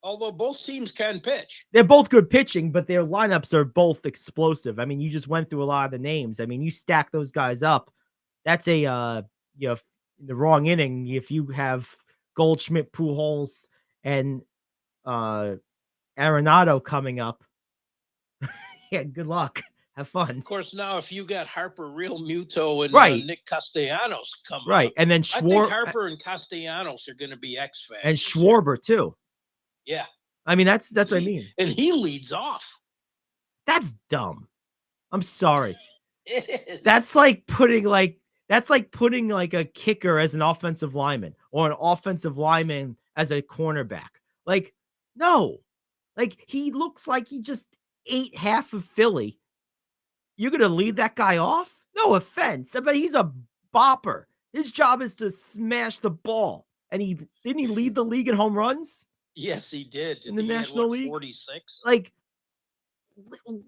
[SPEAKER 2] Although both teams can pitch.
[SPEAKER 1] They're both good pitching, but their lineups are both explosive. I mean, you just went through a lot of the names. I mean, you stack those guys up. That's a in the wrong inning. If you have Goldschmidt, Pujols, and Arenado coming up, yeah, good luck. Have fun.
[SPEAKER 2] Of course, now if you got Harper, Real Muto, and
[SPEAKER 1] Right.
[SPEAKER 2] Nick Castellanos coming
[SPEAKER 1] Right,
[SPEAKER 2] up,
[SPEAKER 1] and then
[SPEAKER 2] I think Harper and Castellanos are going to be X factors.
[SPEAKER 1] and Schwarber too.
[SPEAKER 2] Yeah,
[SPEAKER 1] I mean, that's what I mean.
[SPEAKER 2] and he leads off.
[SPEAKER 1] That's dumb. I'm sorry.
[SPEAKER 2] It is.
[SPEAKER 1] That's like putting like a kicker as an offensive lineman or an offensive lineman as a cornerback. Like, no. Like, he looks like he just ate half of Philly. You're gonna lead that guy off? No offense, but he's a bopper. His job is to smash the ball. And didn't he lead the league in home runs?
[SPEAKER 2] Yes, he did.
[SPEAKER 1] In the
[SPEAKER 2] He had,
[SPEAKER 1] National League?
[SPEAKER 2] 46.
[SPEAKER 1] Like,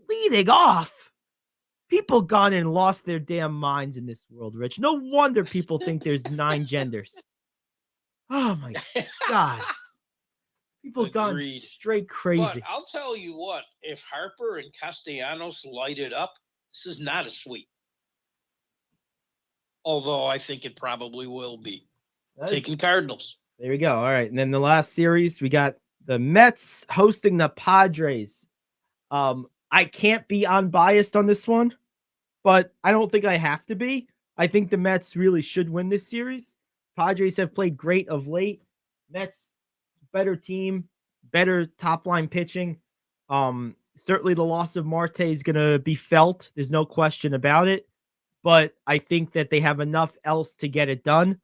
[SPEAKER 1] leading off. People gone and lost their damn minds in this world, Rich. No wonder people think there's 9 genders. Oh my God. People gone
[SPEAKER 2] Agreed.
[SPEAKER 1] straight crazy.
[SPEAKER 2] But I'll tell you what, if Harper and Castellanos light it up, this is not a sweep. Although I think it probably will be. Taking Cardinals.
[SPEAKER 1] There we go. All right. And then the last series, we got the Mets hosting the Padres. I can't be unbiased on this one, but I don't think I have to be. I think the Mets really should win this series. Padres have played great of late. Mets, better team, better top line pitching. Certainly the loss of Marte is going to be felt. There's no question about it. But I think that they have enough else to get it done.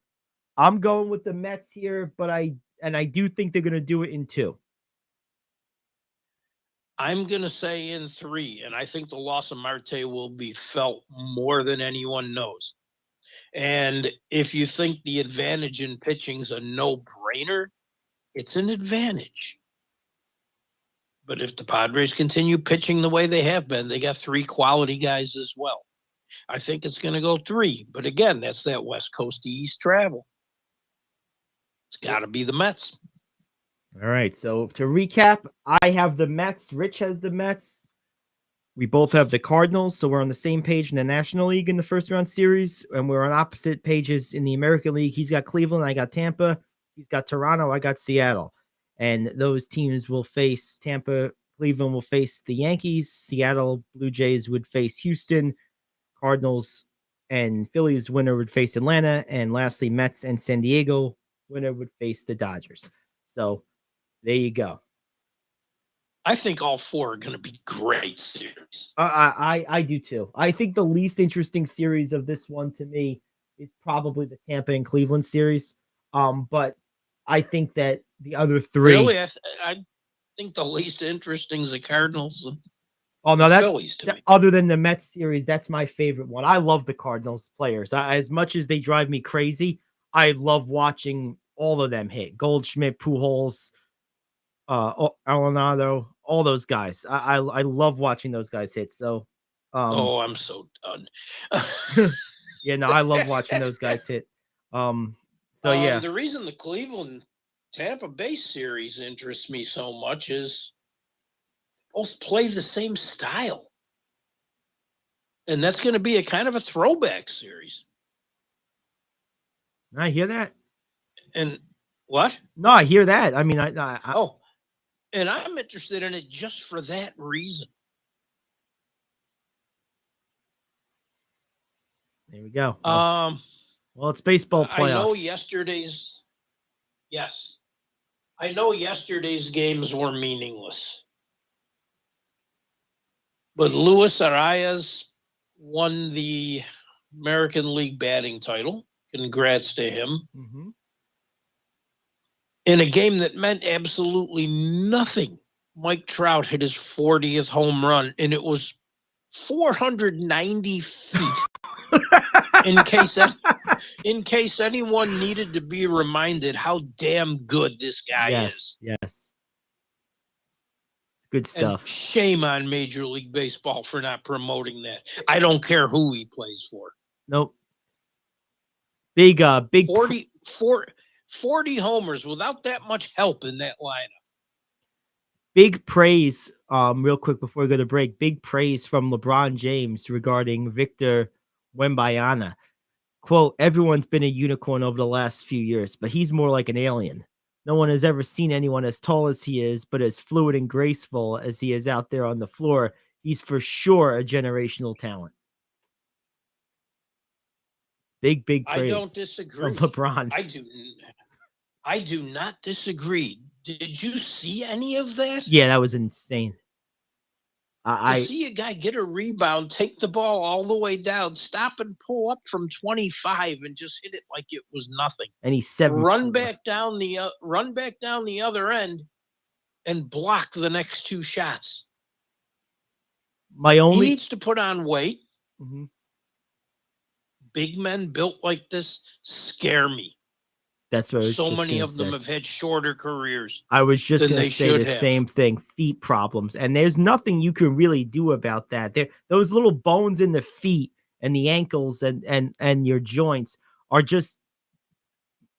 [SPEAKER 1] I'm going with the Mets here, but I do think they're going to do it in 2.
[SPEAKER 2] I'm going to say in 3, and I think the loss of Marte will be felt more than anyone knows. And if you think the advantage in pitching is a no-brainer, it's an advantage. But if the Padres continue pitching the way they have been, they got 3 quality guys as well. I think it's going to go 3. But again, that's that West Coast to East travel. It's got to be the Mets.
[SPEAKER 1] All right. So to recap, I have the Mets. Rich has the Mets. We both have the Cardinals. So we're on the same page in the National League in the first round series. And we're on opposite pages in the American League. He's got Cleveland. I got Tampa. He's got Toronto. I got Seattle. And those teams will face Tampa. Cleveland will face the Yankees. Seattle Blue Jays would face Houston. Cardinals and Phillies winner would face Atlanta. And lastly, Mets and San Diego winner would face the Dodgers. So there you go.
[SPEAKER 2] I think all 4 are going to be great series.
[SPEAKER 1] I do too. I think the least interesting series of this one to me is probably the Tampa and Cleveland series. But I think that the other 3.
[SPEAKER 2] Really, I think the least interesting is the Cardinals.
[SPEAKER 1] Oh no,
[SPEAKER 2] Phillies to me.
[SPEAKER 1] Other than the Mets series, that's my favorite one. I love the Cardinals players. As much as they drive me crazy, I love watching all of them hit. Goldschmidt, Pujols, Arenado, all those guys. I love watching those guys hit. So,
[SPEAKER 2] I'm so done.
[SPEAKER 1] yeah, no, I love watching those guys hit. Yeah,
[SPEAKER 2] the reason the Cleveland Tampa Bay series interests me so much is both play the same style, and that's going to be a kind of a throwback series.
[SPEAKER 1] I hear that.
[SPEAKER 2] And what?
[SPEAKER 1] No, I hear that. I mean,
[SPEAKER 2] and I'm interested in it just for that reason.
[SPEAKER 1] There we go.
[SPEAKER 2] Well,
[SPEAKER 1] it's baseball playoffs.
[SPEAKER 2] I know yesterday's games were meaningless. But Luis Arias won the American League batting title. Congrats to him.
[SPEAKER 1] Mm-hmm.
[SPEAKER 2] In a game that meant absolutely nothing, Mike Trout hit his 40th home run, and it was 490 feet in case that, in case anyone needed to be reminded how damn good this guy is.
[SPEAKER 1] Yes. It's good
[SPEAKER 2] And
[SPEAKER 1] stuff.
[SPEAKER 2] shame on Major League Baseball for not promoting that. I don't care who he plays for.
[SPEAKER 1] Nope. Big
[SPEAKER 2] 40 homers without that much help in that lineup.
[SPEAKER 1] big praise, real quick before we go to break, big praise from LeBron James regarding Victor Wembanyama. Quote, everyone's been a unicorn over the last few years, but he's more like an alien. No one has ever seen anyone as tall as he is, but as fluid and graceful as he is out there on the floor. He's for sure a generational talent. Big praise.
[SPEAKER 2] I don't disagree.
[SPEAKER 1] From LeBron.
[SPEAKER 2] I do not disagree. Did you see any of that?
[SPEAKER 1] Yeah, that was insane.
[SPEAKER 2] To see a guy get a rebound, take the ball all the way down, stop and pull up from 25 and just hit it like it was nothing.
[SPEAKER 1] And he's 7'4".
[SPEAKER 2] Run back down the other end and block the next two shots. He needs to put on weight.
[SPEAKER 1] Mhm.
[SPEAKER 2] Big men built like this scare me.
[SPEAKER 1] That's what I was
[SPEAKER 2] so
[SPEAKER 1] just
[SPEAKER 2] many
[SPEAKER 1] gonna
[SPEAKER 2] of them
[SPEAKER 1] say.
[SPEAKER 2] have had shorter careers.
[SPEAKER 1] I was just
[SPEAKER 2] than
[SPEAKER 1] going
[SPEAKER 2] they
[SPEAKER 1] to say
[SPEAKER 2] should
[SPEAKER 1] the
[SPEAKER 2] have.
[SPEAKER 1] same thing. Feet problems. And there's nothing you can really do about that. Those little bones in the feet and the ankles and your joints are just,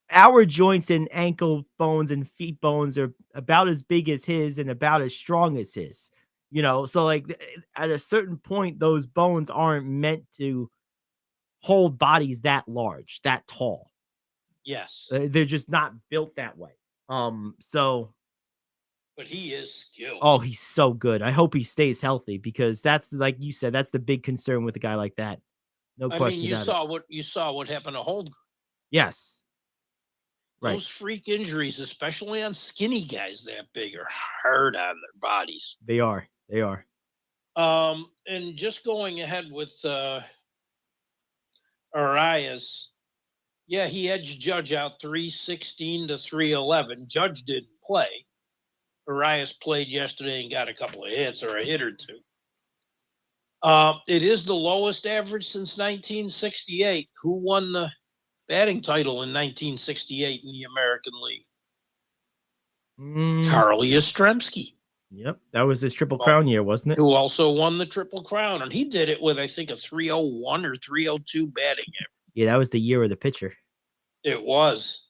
[SPEAKER 1] our joints and ankle bones and feet bones are about as big as his and about as strong as his. You know, so like at a certain point, those bones aren't meant to hold bodies that large, that tall.
[SPEAKER 2] Yes.
[SPEAKER 1] They're just not built that way. So
[SPEAKER 2] But he is skilled.
[SPEAKER 1] oh, he's so good. I hope he stays healthy because that's, like you said, that's the big concern with a guy like that. No question
[SPEAKER 2] you
[SPEAKER 1] about it.
[SPEAKER 2] you saw what happened to Holmgren.
[SPEAKER 1] Yes. Right.
[SPEAKER 2] Those freak injuries, especially on skinny guys that big, are hard on their bodies.
[SPEAKER 1] They are.
[SPEAKER 2] And just going ahead with Arias, yeah, he edged Judge out 316 to 311. Judge didn't play. Arias played yesterday and got a couple of hits or a hit or two. It is the lowest average since 1968. Who won the batting title in 1968 in the American League? Carly Yastrzemski.
[SPEAKER 1] Yep, that was his Triple Crown year, wasn't it?
[SPEAKER 2] Who also won the Triple Crown, and he did it with, I think, a 301 or 302 batting average.
[SPEAKER 1] Yeah, that was the year of the pitcher.
[SPEAKER 2] It was.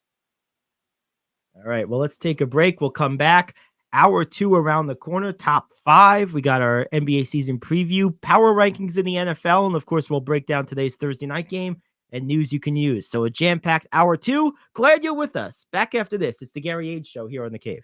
[SPEAKER 1] All right, well, let's take a break. We'll come back. Hour 2 around the corner, top 5. We got our NBA season preview, power rankings in the NFL, and of course, we'll break down today's Thursday night game and news you can use. So a jam-packed hour 2. Glad you're with us. Back after this, it's the Gary Ayd Show here on The Cave.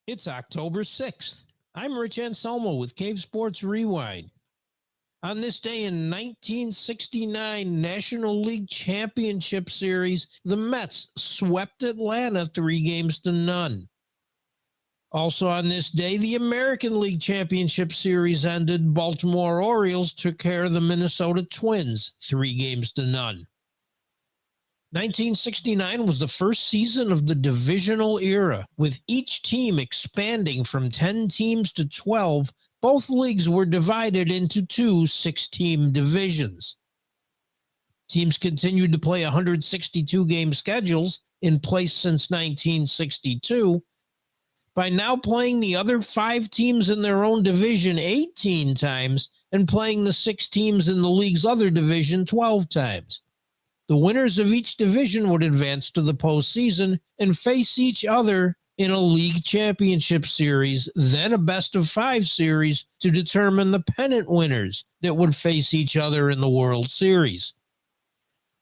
[SPEAKER 7] It's October 6th. I'm Rich Anselmo with Cave Sports Rewind. On this day in 1969 National League Championship Series, the Mets swept Atlanta 3-0. Also on this day, the American League Championship Series ended. Baltimore Orioles took care of the Minnesota Twins 3-0. 1969 was the first season of the divisional era, with each team expanding from 10 teams to 12. Both leagues were divided into two 6-team divisions. Teams continued to play 162-game schedules, in place since 1962. By now playing the other 5 teams in their own division 18 times and playing the 6 teams in the league's other division 12 times. The winners of each division would advance to the postseason and face each other in a league championship series, then a best-of-5 series to determine the pennant winners that would face each other in the World Series.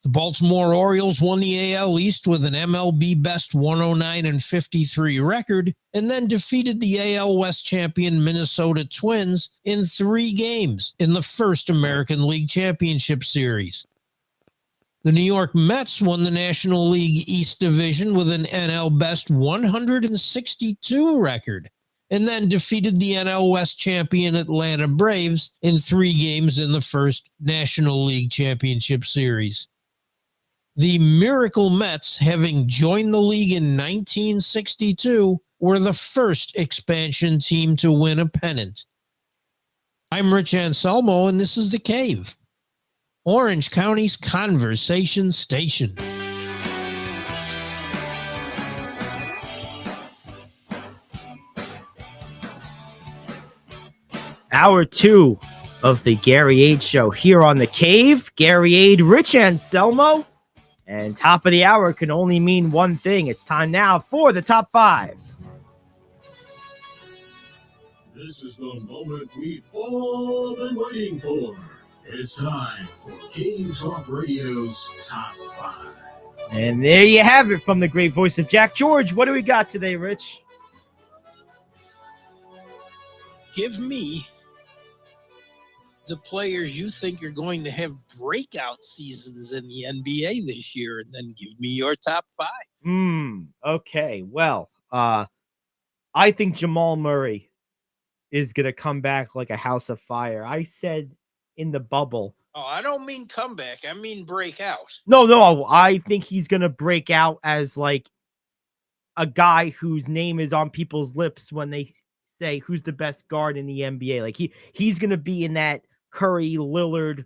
[SPEAKER 7] The Baltimore Orioles won the AL East with an MLB best 109-53 record, and then defeated the AL West champion Minnesota Twins in 3 games in the first American League Championship Series. The New York Mets won the National League East Division with an NL Best 162 record, and then defeated the NL West champion Atlanta Braves in 3 games in the first National League Championship Series. The Miracle Mets, having joined the league in 1962, were the first expansion team to win a pennant. I'm Rich Anselmo, and this is The Cave, Orange County's conversation station.
[SPEAKER 1] Hour 2 of the Gary Ayd Show here on The Cave. Gary Ayd, Rich Anselmo. And top of the hour can only mean one thing. It's time now for the top 5.
[SPEAKER 6] This is the moment we've all been waiting for. It's time for King Talk Radio's Top 5.
[SPEAKER 1] And there you have it from the great voice of Jack George. What do we got today, Rich?
[SPEAKER 2] Give me the players you think are going to have breakout seasons in the NBA this year, and then give me your top 5.
[SPEAKER 1] Okay. Well, I think Jamal Murray is going to come back like a house of fire. I said in the bubble.
[SPEAKER 2] Oh, I don't mean comeback. I mean breakout.
[SPEAKER 1] No. I think he's going to break out as like a guy whose name is on people's lips when they say who's the best guard in the NBA. Like he's going to be in that Curry, Lillard,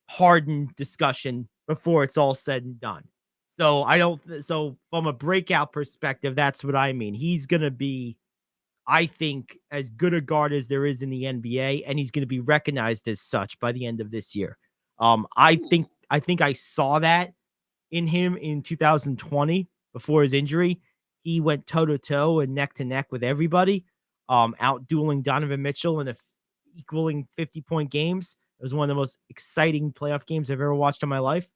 [SPEAKER 1] Harden discussion before it's all said and done. So from a breakout perspective, that's what I mean. He's going to be, I think, as good a guard as there is in the NBA, and he's going to be recognized as such by the end of this year. I think I saw that in him in 2020 before his injury. He went toe-to-toe and neck-to-neck with everybody, out-dueling Donovan Mitchell in equaling 50-point games. It was one of the most exciting playoff games I've ever watched in my life.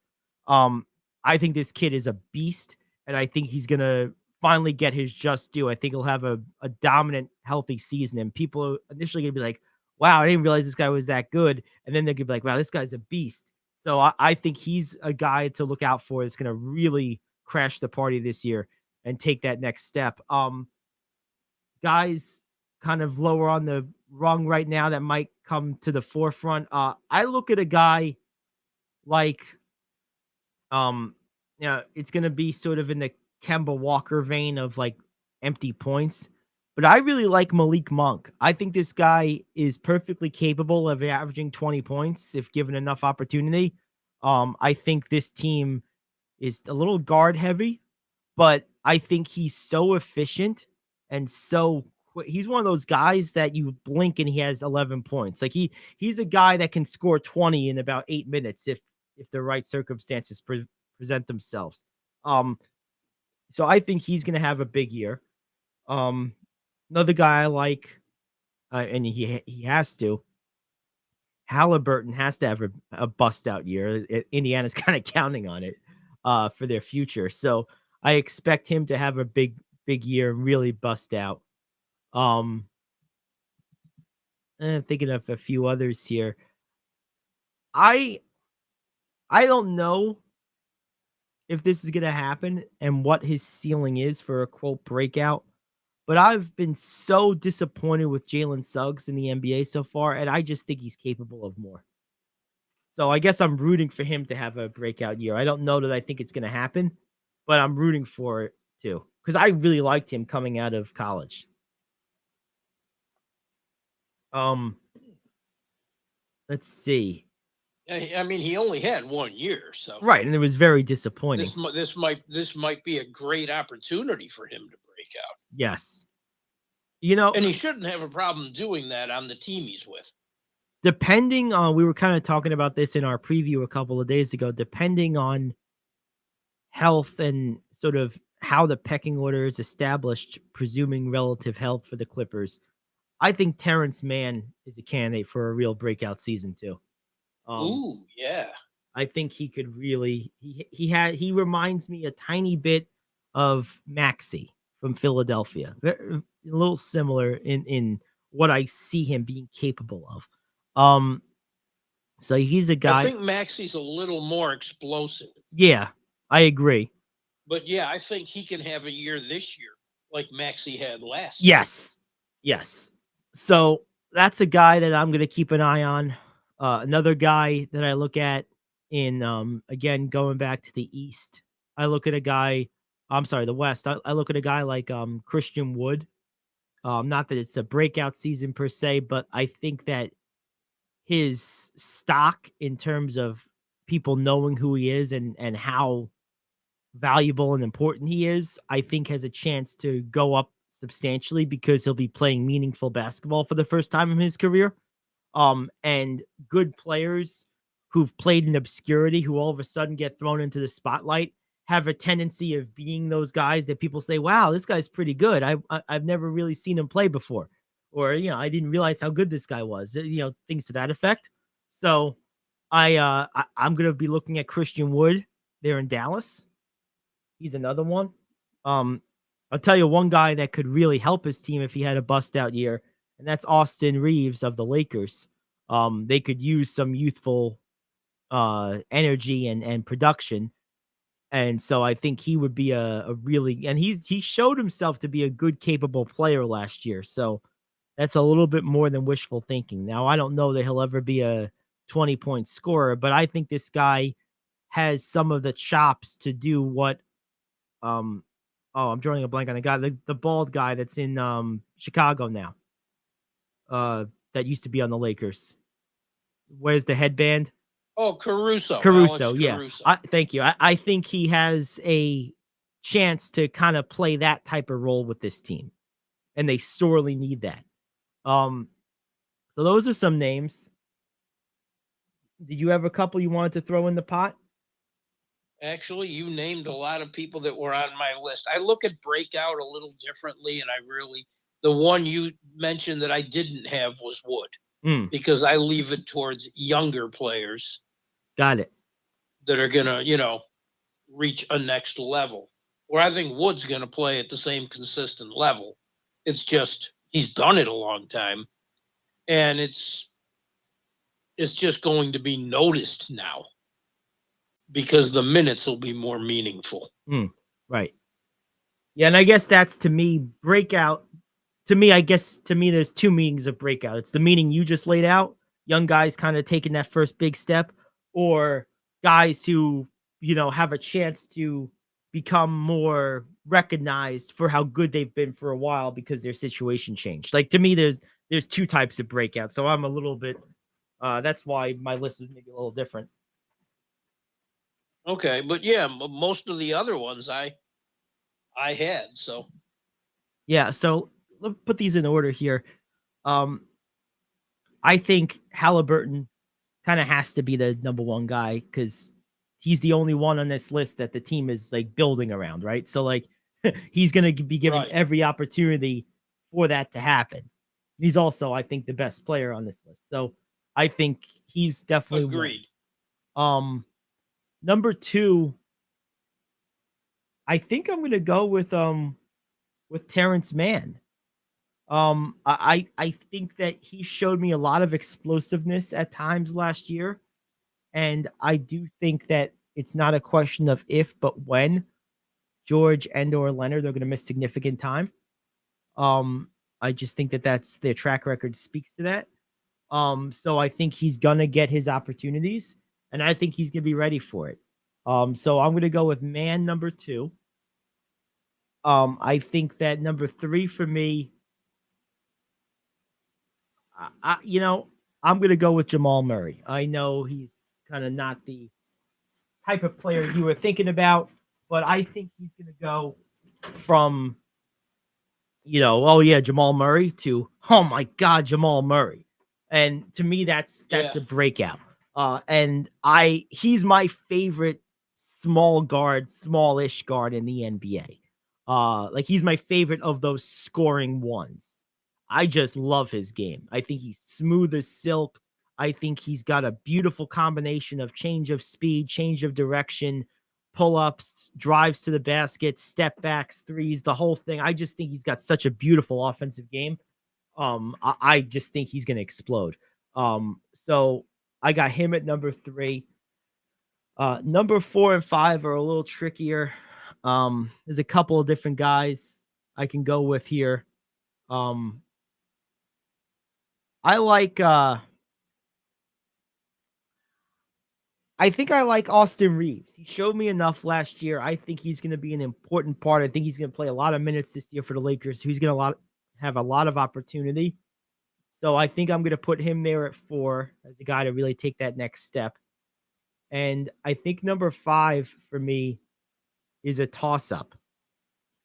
[SPEAKER 1] I think this kid is a beast, and I think he's going to finally get his just due. I think he'll have a dominant, healthy season, and people are initially going to be like, wow, I didn't realize this guy was that good. And then they're going to be like, wow, this guy's a beast. So I think he's a guy to look out for. It's going to really crash the party this year and take that next step. Guys kind of lower on the rung right now that might come to the forefront. I look at a guy like, it's going to be sort of in the Kemba Walker vein of like empty points, but I really like Malik Monk. I think this guy is perfectly capable of averaging 20 points if given enough opportunity. I think this team is a little guard heavy, but I think he's so efficient and so quick. He's one of those guys that you blink and he has 11 points. Like he's a guy that can score 20 in about 8 minutes if the right circumstances present themselves. So I think he's going to have a big year. Another guy I like, and he has to, Halliburton has to have a bust out year. Indiana's kind of counting on it for their future. So I expect him to have a big year and really bust out. Thinking of a few others here. I don't know if this is gonna happen and what his ceiling is for a quote breakout, but I've been so disappointed with Jalen Suggs in the NBA so far, and I just think he's capable of more. So I guess I'm rooting for him to have a breakout year. I don't know that I think it's gonna happen, but I'm rooting for it too. Because I really liked him coming out of college. Let's see.
[SPEAKER 2] I mean, he only had 1 year, so
[SPEAKER 1] Right, and it was very disappointing.
[SPEAKER 2] this might be a great opportunity for him to break out.
[SPEAKER 1] Yes. You know,
[SPEAKER 2] And he shouldn't have a problem doing that on the team he's with.
[SPEAKER 1] depending on, we were kind of talking about this in our preview a couple of days ago, depending on health and sort of how the pecking order is established, presuming relative health for the Clippers, I think Terrence Mann is a candidate for a real breakout season too.
[SPEAKER 2] Ooh, yeah.
[SPEAKER 1] I think he could really, he reminds me a tiny bit of Maxey from Philadelphia. A little similar in what I see him being capable of. So he's a guy.
[SPEAKER 2] I think Maxey's a little more explosive.
[SPEAKER 1] Yeah, I agree.
[SPEAKER 2] But yeah, I think he can have a year this year like Maxey had last.
[SPEAKER 1] Yes. Yes. So that's a guy that I'm going to keep an eye on. Another guy that I look at in, again, going back to the East, I look at a guy, the West. I look at a guy like Christian Wood. Not that it's a breakout season per se, but I think that his stock in terms of people knowing who he is and how valuable and important he is, I think has a chance to go up substantially because he'll be playing meaningful basketball for the first time in his career. And good players who've played in obscurity, who all of a sudden get thrown into the spotlight, have a tendency of being those guys that people say, wow, this guy's pretty good. I've never really seen him play before. Or, I didn't realize how good this guy was, things to that effect. So I'm going to be looking at Christian Wood there in Dallas. He's another one. I'll tell you one guy that could really help his team if he had a bust out year, and that's Austin Reeves of the Lakers. They could use some youthful energy and production. And so I think he would be a really, and he showed himself to be a good, capable player last year. So that's a little bit more than wishful thinking. Now, I don't know that he'll ever be a 20-point scorer, but I think this guy has some of the chops to do what, I'm drawing a blank on the guy, the bald guy that's in Chicago now. That used to be on the Lakers. Where's the headband?
[SPEAKER 2] Oh, Caruso.
[SPEAKER 1] Caruso,
[SPEAKER 2] Alex
[SPEAKER 1] yeah.
[SPEAKER 2] Caruso.
[SPEAKER 1] Thank you. I think he has a chance to kind of play that type of role with this team, and they sorely need that. So those are some names. Did you have a couple you wanted to throw in the pot?
[SPEAKER 2] Actually, you named a lot of people that were on my list. I look at breakout a little differently, and the one you mentioned that I didn't have was Wood, because I leave it towards younger players.
[SPEAKER 1] Got it.
[SPEAKER 2] That are going to, reach a next level, where I think Wood's going to play at the same consistent level. It's just, he's done it a long time, and it's just going to be noticed now because the minutes will be more meaningful.
[SPEAKER 1] Right. Yeah, and I guess that's, to me, breakout. To me, there's two meanings of breakout. It's the meaning you just laid out, young guys kind of taking that first big step, or guys who, have a chance to become more recognized for how good they've been for a while because their situation changed. Like, to me, there's two types of breakout. So I'm a little bit, that's why my list is maybe a little different.
[SPEAKER 2] Okay, but yeah, most of the other ones I had, so.
[SPEAKER 1] Yeah, so let's put these in order here. I think Halliburton kind of has to be the number one guy because he's the only one on this list that the team is like building around, right? So like he's going to be given every opportunity for that to happen. He's also, I think, the best player on this list. So I think he's definitely
[SPEAKER 2] agreed.
[SPEAKER 1] One. Number two, I think I'm going to go with Terrence Mann. I think that he showed me a lot of explosiveness at times last year, and I do think that it's not a question of if, but when George and or Leonard are going to miss significant time. I just think that that's their track record speaks to that. So I think he's gonna get his opportunities, and I think he's gonna be ready for it. So I'm gonna go with man number 2. I think that number 3 for me, I'm gonna go with Jamal Murray. I know he's kind of not the type of player you were thinking about, but I think he's gonna go from oh yeah, Jamal Murray to oh my God, Jamal Murray. And to me, that's a breakout. And he's my favorite smallish guard in the NBA. Like he's my favorite of those scoring ones. I just love his game. I think he's smooth as silk. I think he's got a beautiful combination of change of speed, change of direction, pull-ups, drives to the basket, step backs, threes, the whole thing. I just think he's got such a beautiful offensive game. I just think he's going to explode. So I got him at number 3. Number 4 and 5 are a little trickier. There's a couple of different guys I can go with here. I think I like Austin Reeves. He showed me enough last year. I think he's going to be an important part. I think he's going to play a lot of minutes this year for the Lakers. So he's going to have a lot of opportunity. So I think I'm going to put him there at 4 as a guy to really take that next step. And I think number 5 for me is a toss-up.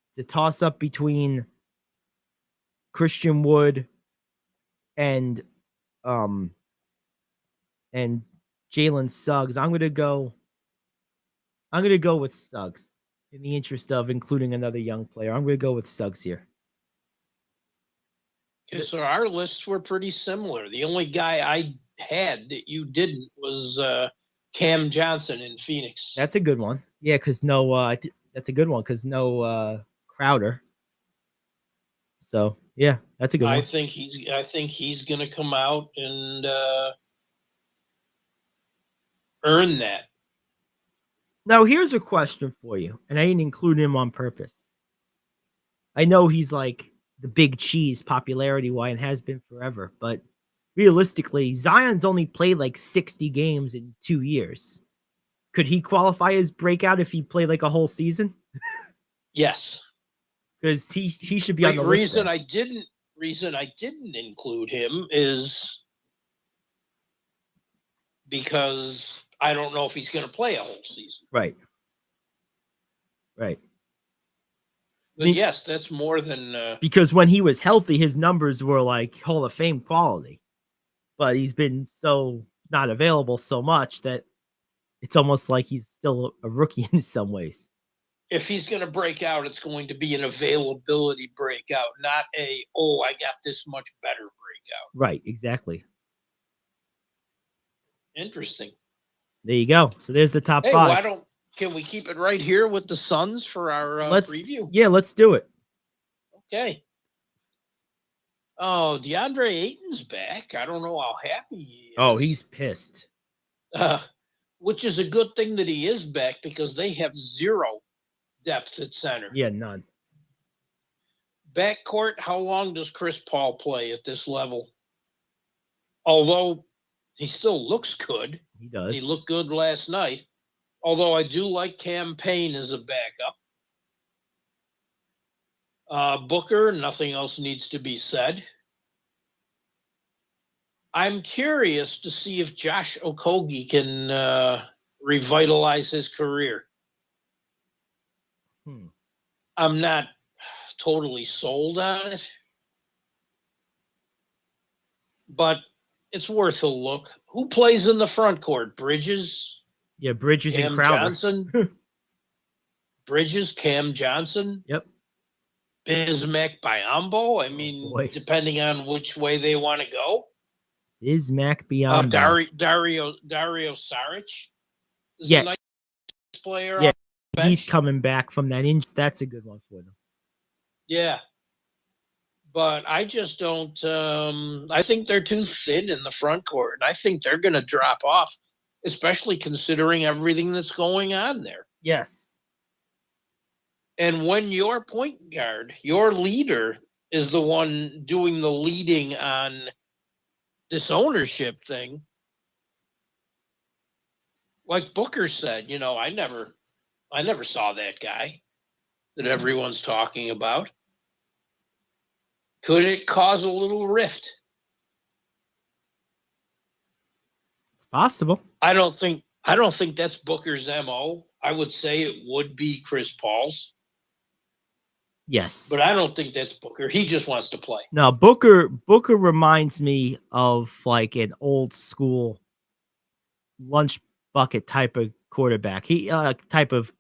[SPEAKER 1] It's a toss-up between Christian Wood and Jalen Suggs. I'm gonna go with Suggs in the interest of including another young player. I'm gonna go with Suggs here.
[SPEAKER 2] Okay, so our lists were pretty similar. The only guy I had that you didn't was Cam Johnson in Phoenix.
[SPEAKER 1] That's a good one. Yeah, because that's a good one because no Crowder. So yeah, that's a good one.
[SPEAKER 2] I think he's gonna come out and earn that.
[SPEAKER 1] Now here's a question for you, and I didn't include him on purpose. I know he's like the big cheese popularity-wise and has been forever, but realistically, Zion's only played like 60 games in 2 years. Could he qualify as breakout if he played like a whole season?
[SPEAKER 2] Yes,
[SPEAKER 1] because he should be on the list.
[SPEAKER 2] Reason I didn't include him is because I don't know if he's going to play a whole season.
[SPEAKER 1] Right.
[SPEAKER 2] But yes, that's more than
[SPEAKER 1] because when he was healthy, his numbers were like Hall of Fame quality. But he's been so not available so much that it's almost like he's still a rookie in some ways.
[SPEAKER 2] If he's going to break out, it's going to be an availability breakout, not I got this much better breakout.
[SPEAKER 1] Right, exactly.
[SPEAKER 2] Interesting.
[SPEAKER 1] There you go. So there's the top 5.
[SPEAKER 2] Can we keep it right here with the Suns for our preview?
[SPEAKER 1] Yeah, let's do it.
[SPEAKER 2] Okay. Oh, DeAndre Ayton's back. I don't know how happy he is.
[SPEAKER 1] Oh, he's pissed.
[SPEAKER 2] Which is a good thing that he is back because they have 0 depth at center.
[SPEAKER 1] Yeah, none.
[SPEAKER 2] Backcourt, how long does Chris Paul play at this level? Although he still looks good.
[SPEAKER 1] He does.
[SPEAKER 2] He looked good last night. Although I do like Cam Payne as a backup. Booker, nothing else needs to be said. I'm curious to see if Josh Okogie can revitalize his career. I'm not totally sold on it, but it's worth a look. Who plays in the front court? Bridges?
[SPEAKER 1] Yeah, Bridges
[SPEAKER 2] Cam
[SPEAKER 1] and Crowder.
[SPEAKER 2] Johnson? Bridges, Cam Johnson?
[SPEAKER 1] Yep.
[SPEAKER 2] Bismack Biyombo? I mean, depending on which way they want to go.
[SPEAKER 1] Bismack Biyombo.
[SPEAKER 2] Dario Saric is
[SPEAKER 1] a
[SPEAKER 2] nice player.
[SPEAKER 1] Yeah, he's coming back from that inch. That's a good one for them.
[SPEAKER 2] Yeah. But I just don't. I think they're too thin in the front court, and I think they're going to drop off, especially considering everything that's going on there.
[SPEAKER 1] Yes.
[SPEAKER 2] And when your point guard, your leader, is the one doing the leading on this ownership thing, like Booker said, I never saw that guy that everyone's talking about. Could it cause a little rift?
[SPEAKER 1] It's possible.
[SPEAKER 2] I don't think that's Booker's MO. I would say it would be Chris Paul's,
[SPEAKER 1] Yes.
[SPEAKER 2] but I don't think that's Booker. He just wants to play.
[SPEAKER 1] No, Booker reminds me of like an old school lunch bucket type of quarterback. He type of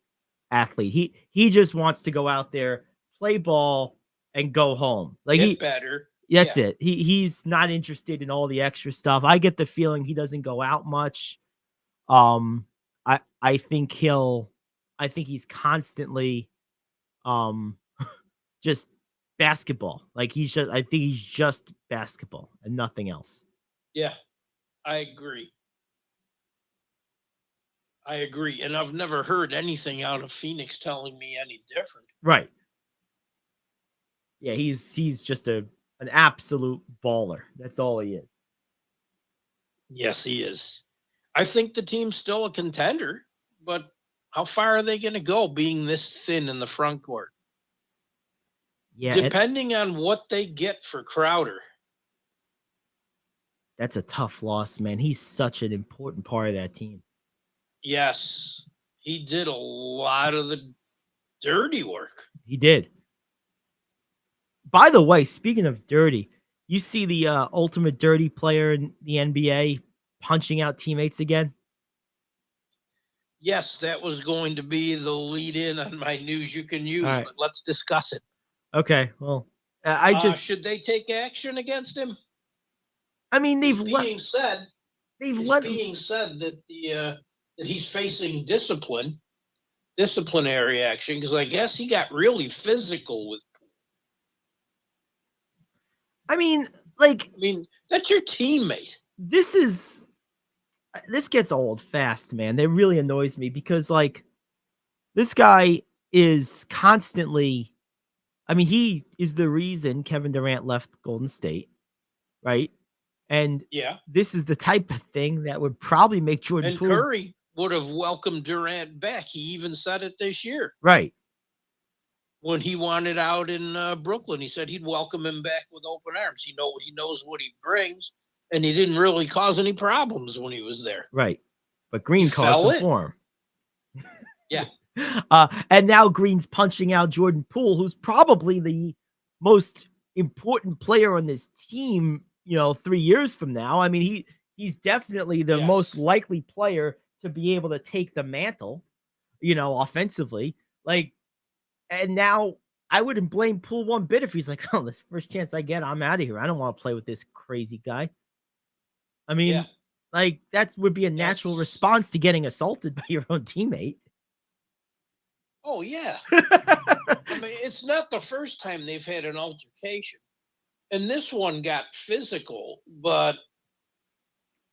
[SPEAKER 1] athlete. He just wants to go out there, play ball, and go home. Like
[SPEAKER 2] Get better.
[SPEAKER 1] That's it. He's not interested in all the extra stuff. I get the feeling he doesn't go out much. I think he's constantly just basketball. Like I think he's just basketball and nothing else.
[SPEAKER 2] Yeah, I agree. And I've never heard anything out of Phoenix telling me any different.
[SPEAKER 1] Right. Yeah, he's just an absolute baller. That's all he is.
[SPEAKER 2] Yes, he is. I think the team's still a contender, but how far are they going to go being this thin in the front court?
[SPEAKER 1] Yeah.
[SPEAKER 2] Depending on what they get for Crowder.
[SPEAKER 1] That's a tough loss, man. He's such an important part of that team.
[SPEAKER 2] Yes, he did a lot of the dirty work.
[SPEAKER 1] He did. By the way, speaking of dirty, you see the ultimate dirty player in the NBA punching out teammates again?
[SPEAKER 2] Yes, that was going to be the lead in on my news you can use,
[SPEAKER 1] right.
[SPEAKER 2] But let's discuss it.
[SPEAKER 1] Okay, well,
[SPEAKER 2] should they take action against him?
[SPEAKER 1] I mean,
[SPEAKER 2] It's being said that that he's facing disciplinary action, because I guess he got really physical with.
[SPEAKER 1] I mean,
[SPEAKER 2] that's your teammate.
[SPEAKER 1] This gets old fast, man. That really annoys me because this guy is constantly, I mean, he is the reason Kevin Durant left Golden State, right? And this is the type of thing that would probably make Jordan Poole.
[SPEAKER 2] Curry would have welcomed Durant back. He even said it this year.
[SPEAKER 1] Right.
[SPEAKER 2] When he wanted out in Brooklyn, he said he'd welcome him back with open arms. He knows what he brings, and he didn't really cause any problems when he was there.
[SPEAKER 1] Right. But Green caused the form.
[SPEAKER 2] Yeah.
[SPEAKER 1] And now Green's punching out Jordan Poole, who's probably the most important player on this team, 3 years from now. I mean, he's definitely the most likely player to be able to take the mantle, offensively. And now I wouldn't blame Poole one bit if he's like, oh, this first chance I get, I'm out of here. I don't want to play with this crazy guy. I mean, that would be a natural response to getting assaulted by your own teammate.
[SPEAKER 2] Oh, yeah. I mean, it's not the first time they've had an altercation. And this one got physical, but,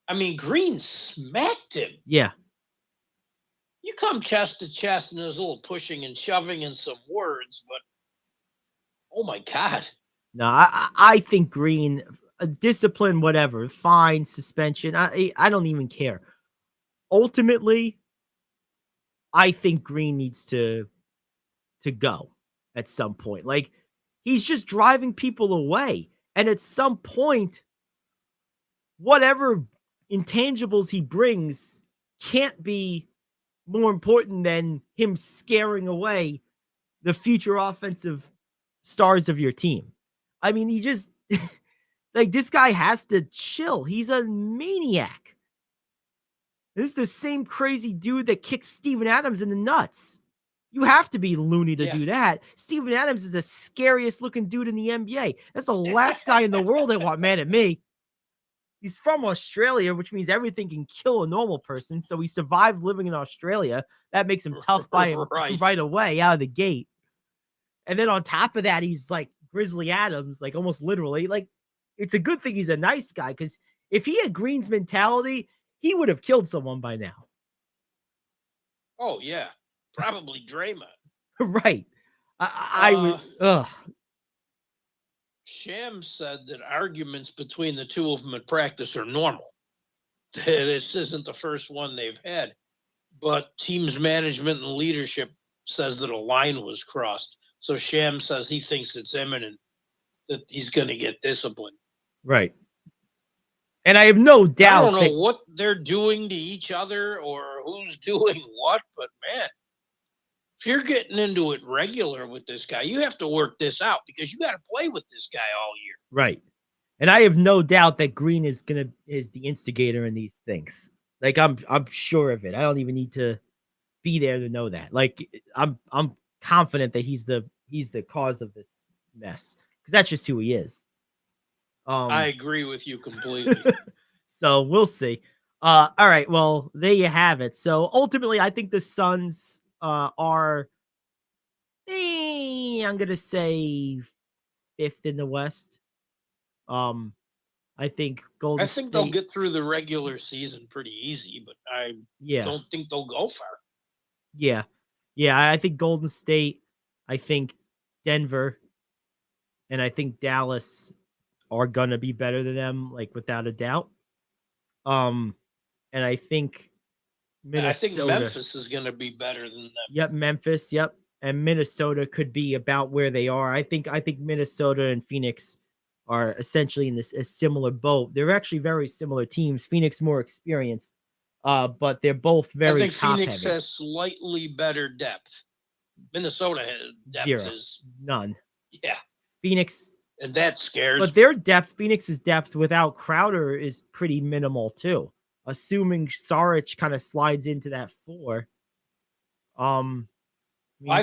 [SPEAKER 2] I mean, Green smacked him.
[SPEAKER 1] Yeah.
[SPEAKER 2] You come chest to chest and there's a little pushing and shoving and some words, but, oh, my God.
[SPEAKER 1] No, I think Green, discipline, whatever, fine, suspension, I don't even care. Ultimately, I think Green needs to go at some point. He's just driving people away. And at some point, whatever intangibles he brings can't be more important than him scaring away the future offensive stars of your team. I mean, he just this guy has to chill. He's a maniac. This is the same crazy dude that kicks Steven Adams in the nuts. You have to be loony to do that. Steven Adams is the scariest looking dude in the NBA. That's the last guy in the world that want mad at me. He's from Australia, which means everything can kill a normal person. So he survived living in Australia. That makes him tough by him right away out of the gate. And then on top of that, he's Grizzly Adams, like almost literally. Like, it's a good thing he's a nice guy, because if he had Green's mentality, he would have killed someone by now.
[SPEAKER 2] Oh yeah, probably Draymond.
[SPEAKER 1] Right. I would. Ugh.
[SPEAKER 2] Sham said that arguments between the two of them at practice are normal. This isn't the first one they've had, but team's management and leadership says that a line was crossed. So Sham says he thinks it's imminent that he's going to get disciplined.
[SPEAKER 1] Right. And I have no doubt.
[SPEAKER 2] I don't know what they're doing to each other or who's doing what, but man, if you're getting into it regular with this guy, you have to work this out, because you got to play with this guy all year.
[SPEAKER 1] Right. And I have no doubt that Green is the instigator in these things. Like, I'm sure of it. I don't even need to be there to know that. Like, I'm confident that he's the cause of this mess, because that's just who he is.
[SPEAKER 2] I agree with you completely.
[SPEAKER 1] So we'll see. All right. Well, there you have it. So ultimately, I think the Suns are, I'm gonna say, 5th in the West. I think Golden State,
[SPEAKER 2] they'll get through the regular season pretty easy, but I don't think they'll go far.
[SPEAKER 1] Yeah. I think Golden State, I think Denver, and I think Dallas are gonna be better than them, like, without a doubt. And I think Minnesota.
[SPEAKER 2] I think Memphis is going to be better than them.
[SPEAKER 1] Yep, Memphis. Yep, and Minnesota could be about where they are. I think Minnesota and Phoenix are essentially in a similar boat. They're actually very similar teams. Phoenix more experienced, but they're both very.
[SPEAKER 2] I think Phoenix has slightly better depth. Minnesota has depth.
[SPEAKER 1] Zero.
[SPEAKER 2] Is
[SPEAKER 1] none.
[SPEAKER 2] Yeah,
[SPEAKER 1] Phoenix.
[SPEAKER 2] And that scares.
[SPEAKER 1] But their depth, Phoenix's depth without Crowder, is pretty minimal too. Assuming Saric kind of slides into that 4.
[SPEAKER 2] I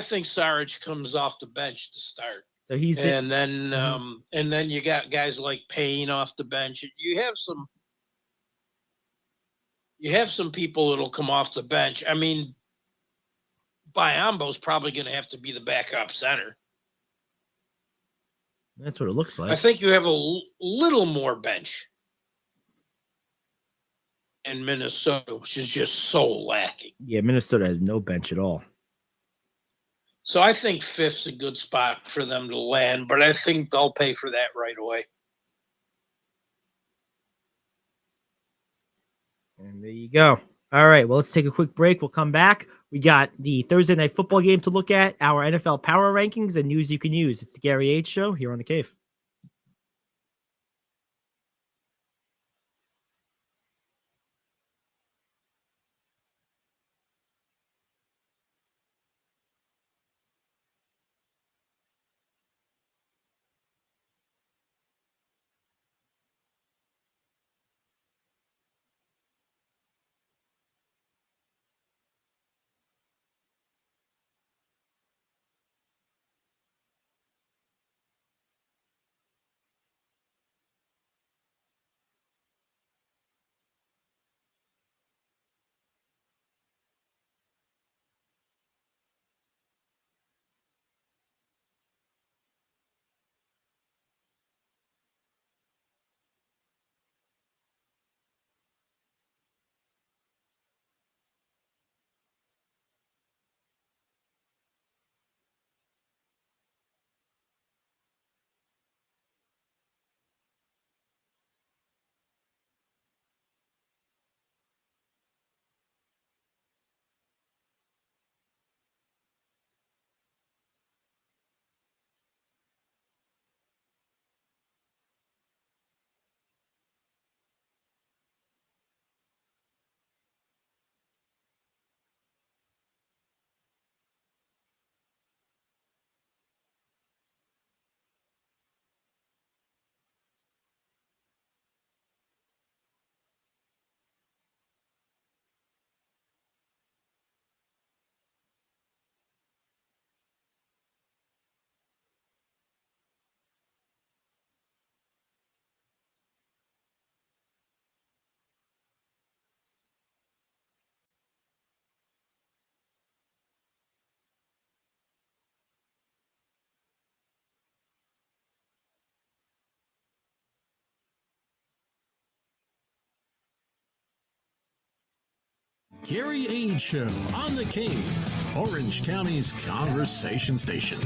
[SPEAKER 2] think Saric comes off the bench to start.
[SPEAKER 1] So he's
[SPEAKER 2] and then you got guys like Payne off the bench. You have some people that'll come off the bench. I mean, Biyombo's probably going to have to be the backup center.
[SPEAKER 1] That's what it looks like.
[SPEAKER 2] I think you have a little more bench in Minnesota, which is just so lacking.
[SPEAKER 1] Yeah, Minnesota has no bench at all.
[SPEAKER 2] So I think 5th's a good spot for them to land, but I think they'll pay for that right away.
[SPEAKER 1] And there you go. All right, well, let's take a quick break. We'll come back. We got the Thursday night football game to look at, our NFL power rankings, and news you can use. It's the Gary Ayd Show here on The Cave.
[SPEAKER 6] Gary Ayd Show on the Cave, Orange County's conversation station.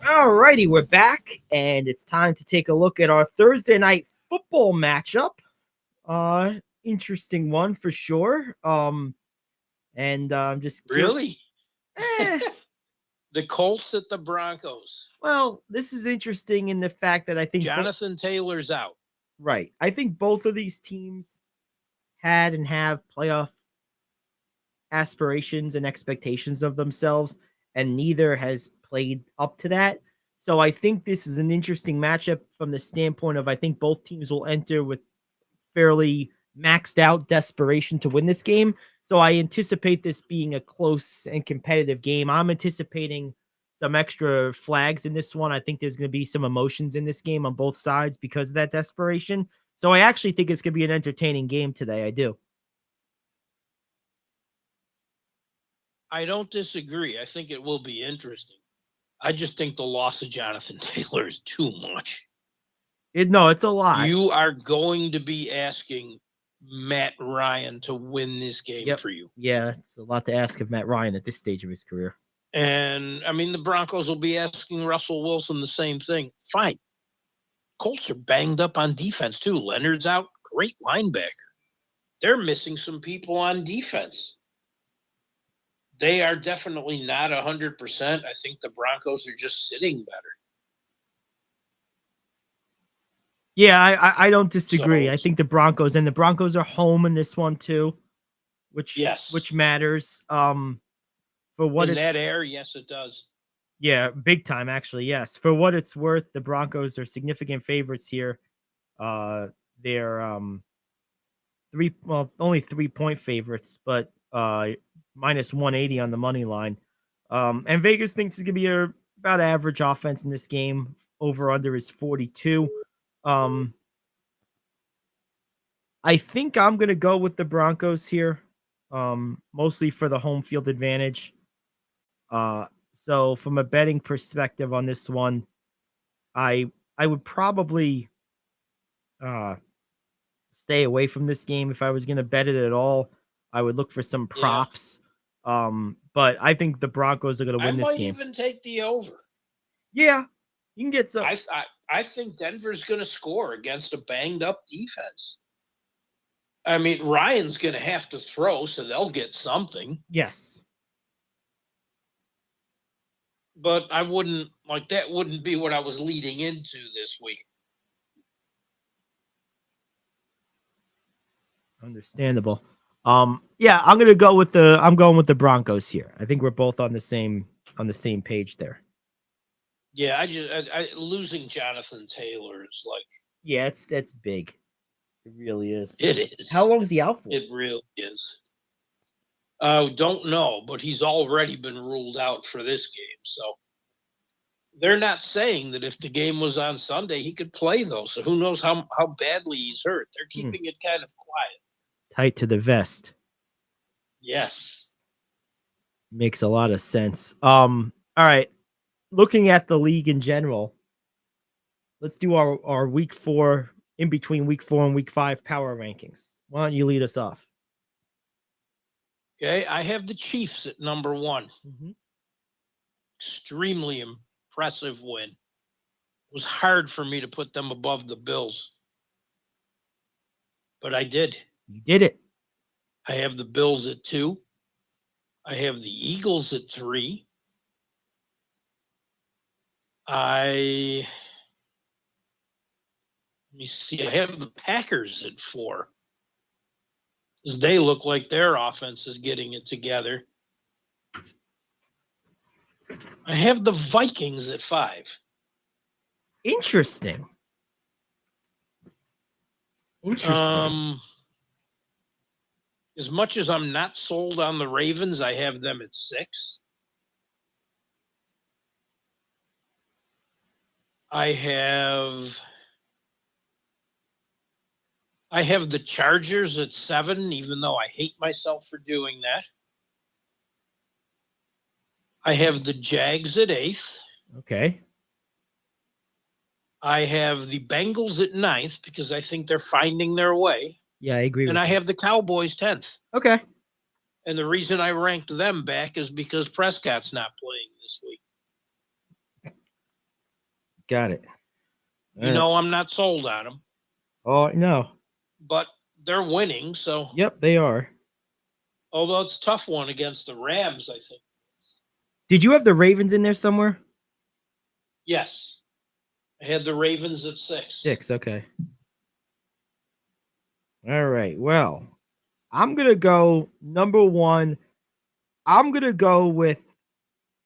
[SPEAKER 1] Alrighty, we're back, and it's time to take a look at our Thursday night football matchup. Interesting one for sure. And I'm just
[SPEAKER 2] Really?
[SPEAKER 1] Eh,
[SPEAKER 2] The Colts at the Broncos.
[SPEAKER 1] well, this is interesting in the fact that I think
[SPEAKER 2] Jonathan Taylor's out.
[SPEAKER 1] right. I think both of these teams had and have playoff aspirations and expectations of themselves, and neither has played up to that. So I think this is an interesting matchup from the standpoint of I think both teams will enter with fairly maxed out desperation to win this game. So I anticipate this being a close and competitive game. I'm anticipating some extra flags in this one. I think there's going to be some emotions in this game on both sides because of that desperation. So I actually think it's going to be an entertaining game today. I do.
[SPEAKER 2] I don't disagree. I think it will be interesting. I just think the loss of Jonathan Taylor is too much.
[SPEAKER 1] No, it's a lot.
[SPEAKER 2] You are going to be asking Matt Ryan to win this game for you.
[SPEAKER 1] Yeah, it's a lot to ask of Matt Ryan at this stage of his career.
[SPEAKER 2] And, I mean, the Broncos will be asking Russell Wilson the same thing. Fine. Colts are banged up on defense, too. Leonard's out. Great linebacker. They're missing some people on defense. They are definitely not 100%. I think the Broncos are just sitting better.
[SPEAKER 1] Yeah, I don't disagree.
[SPEAKER 2] So-
[SPEAKER 1] I think the Broncos are home in this one too, which matters. For what
[SPEAKER 2] In
[SPEAKER 1] it's
[SPEAKER 2] that air, yes, it does.
[SPEAKER 1] yeah, big time actually. Yes, for what it's worth, the Broncos are significant favorites here. They're only 3-point favorites, but minus 180 on the money line. And Vegas thinks it's gonna be about average offense in this game. Over under is 42. I think I'm gonna go with the Broncos here, mostly for the home field advantage. So from a betting perspective on this one, I would probably stay away from this game if I was gonna bet it at all. I would look for some props. But I think the Broncos are gonna win this game.
[SPEAKER 2] I might even take the over.
[SPEAKER 1] Yeah, you can get some.
[SPEAKER 2] I think Denver's going to score against a banged up defense. I mean, Ryan's going to have to throw, so they'll get something.
[SPEAKER 1] Yes.
[SPEAKER 2] But I wouldn't that wouldn't be what I was leading into this week.
[SPEAKER 1] Understandable. Yeah, I'm going with the Broncos here. I think we're both on the same page there.
[SPEAKER 2] Yeah, I losing Jonathan Taylor is
[SPEAKER 1] yeah, that's big. It really is.
[SPEAKER 2] It is.
[SPEAKER 1] How long is he out for?
[SPEAKER 2] It really is. Don't know, but he's already been ruled out for this game. So they're not saying that if the game was on Sunday, he could play though. So who knows how badly he's hurt? They're keeping it kind of quiet.
[SPEAKER 1] Tight to the vest.
[SPEAKER 2] Yes.
[SPEAKER 1] Makes a lot of sense. All right. Looking at the league in general, let's do our week 4, in between week 4 and week 5 power rankings. Why don't you lead us off?
[SPEAKER 2] Okay, I have the Chiefs at number 1.
[SPEAKER 1] Mm-hmm.
[SPEAKER 2] Extremely impressive win. It was hard for me to put them above the Bills, but I did.
[SPEAKER 1] You did it.
[SPEAKER 2] I have the Bills at 2. I have the Eagles at 3. Let me see. I have the Packers at 4. Because they look like their offense is getting it together. I have the Vikings at 5.
[SPEAKER 1] Interesting.
[SPEAKER 2] As much as I'm not sold on the Ravens, I have them at 6. I have the Chargers at 7, even though I hate myself for doing that. I have the Jags at 8th.
[SPEAKER 1] Okay.
[SPEAKER 2] I have the Bengals at 9th because I think they're finding their way.
[SPEAKER 1] Yeah, I agree
[SPEAKER 2] And
[SPEAKER 1] with
[SPEAKER 2] I
[SPEAKER 1] you.
[SPEAKER 2] have the Cowboys 10th.
[SPEAKER 1] Okay.
[SPEAKER 2] And the reason I ranked them back is because Prescott's not playing this week.
[SPEAKER 1] Got it.
[SPEAKER 2] You know, I'm not sold on them,
[SPEAKER 1] Oh, no.
[SPEAKER 2] but they're winning. So,
[SPEAKER 1] Yep, they are.
[SPEAKER 2] although it's a tough one against the Rams, I think.
[SPEAKER 1] Did you have the Ravens in there somewhere?
[SPEAKER 2] Yes. I had the Ravens at 6.
[SPEAKER 1] 6, okay. All right. Well, I'm going to go number 1. I'm going to go with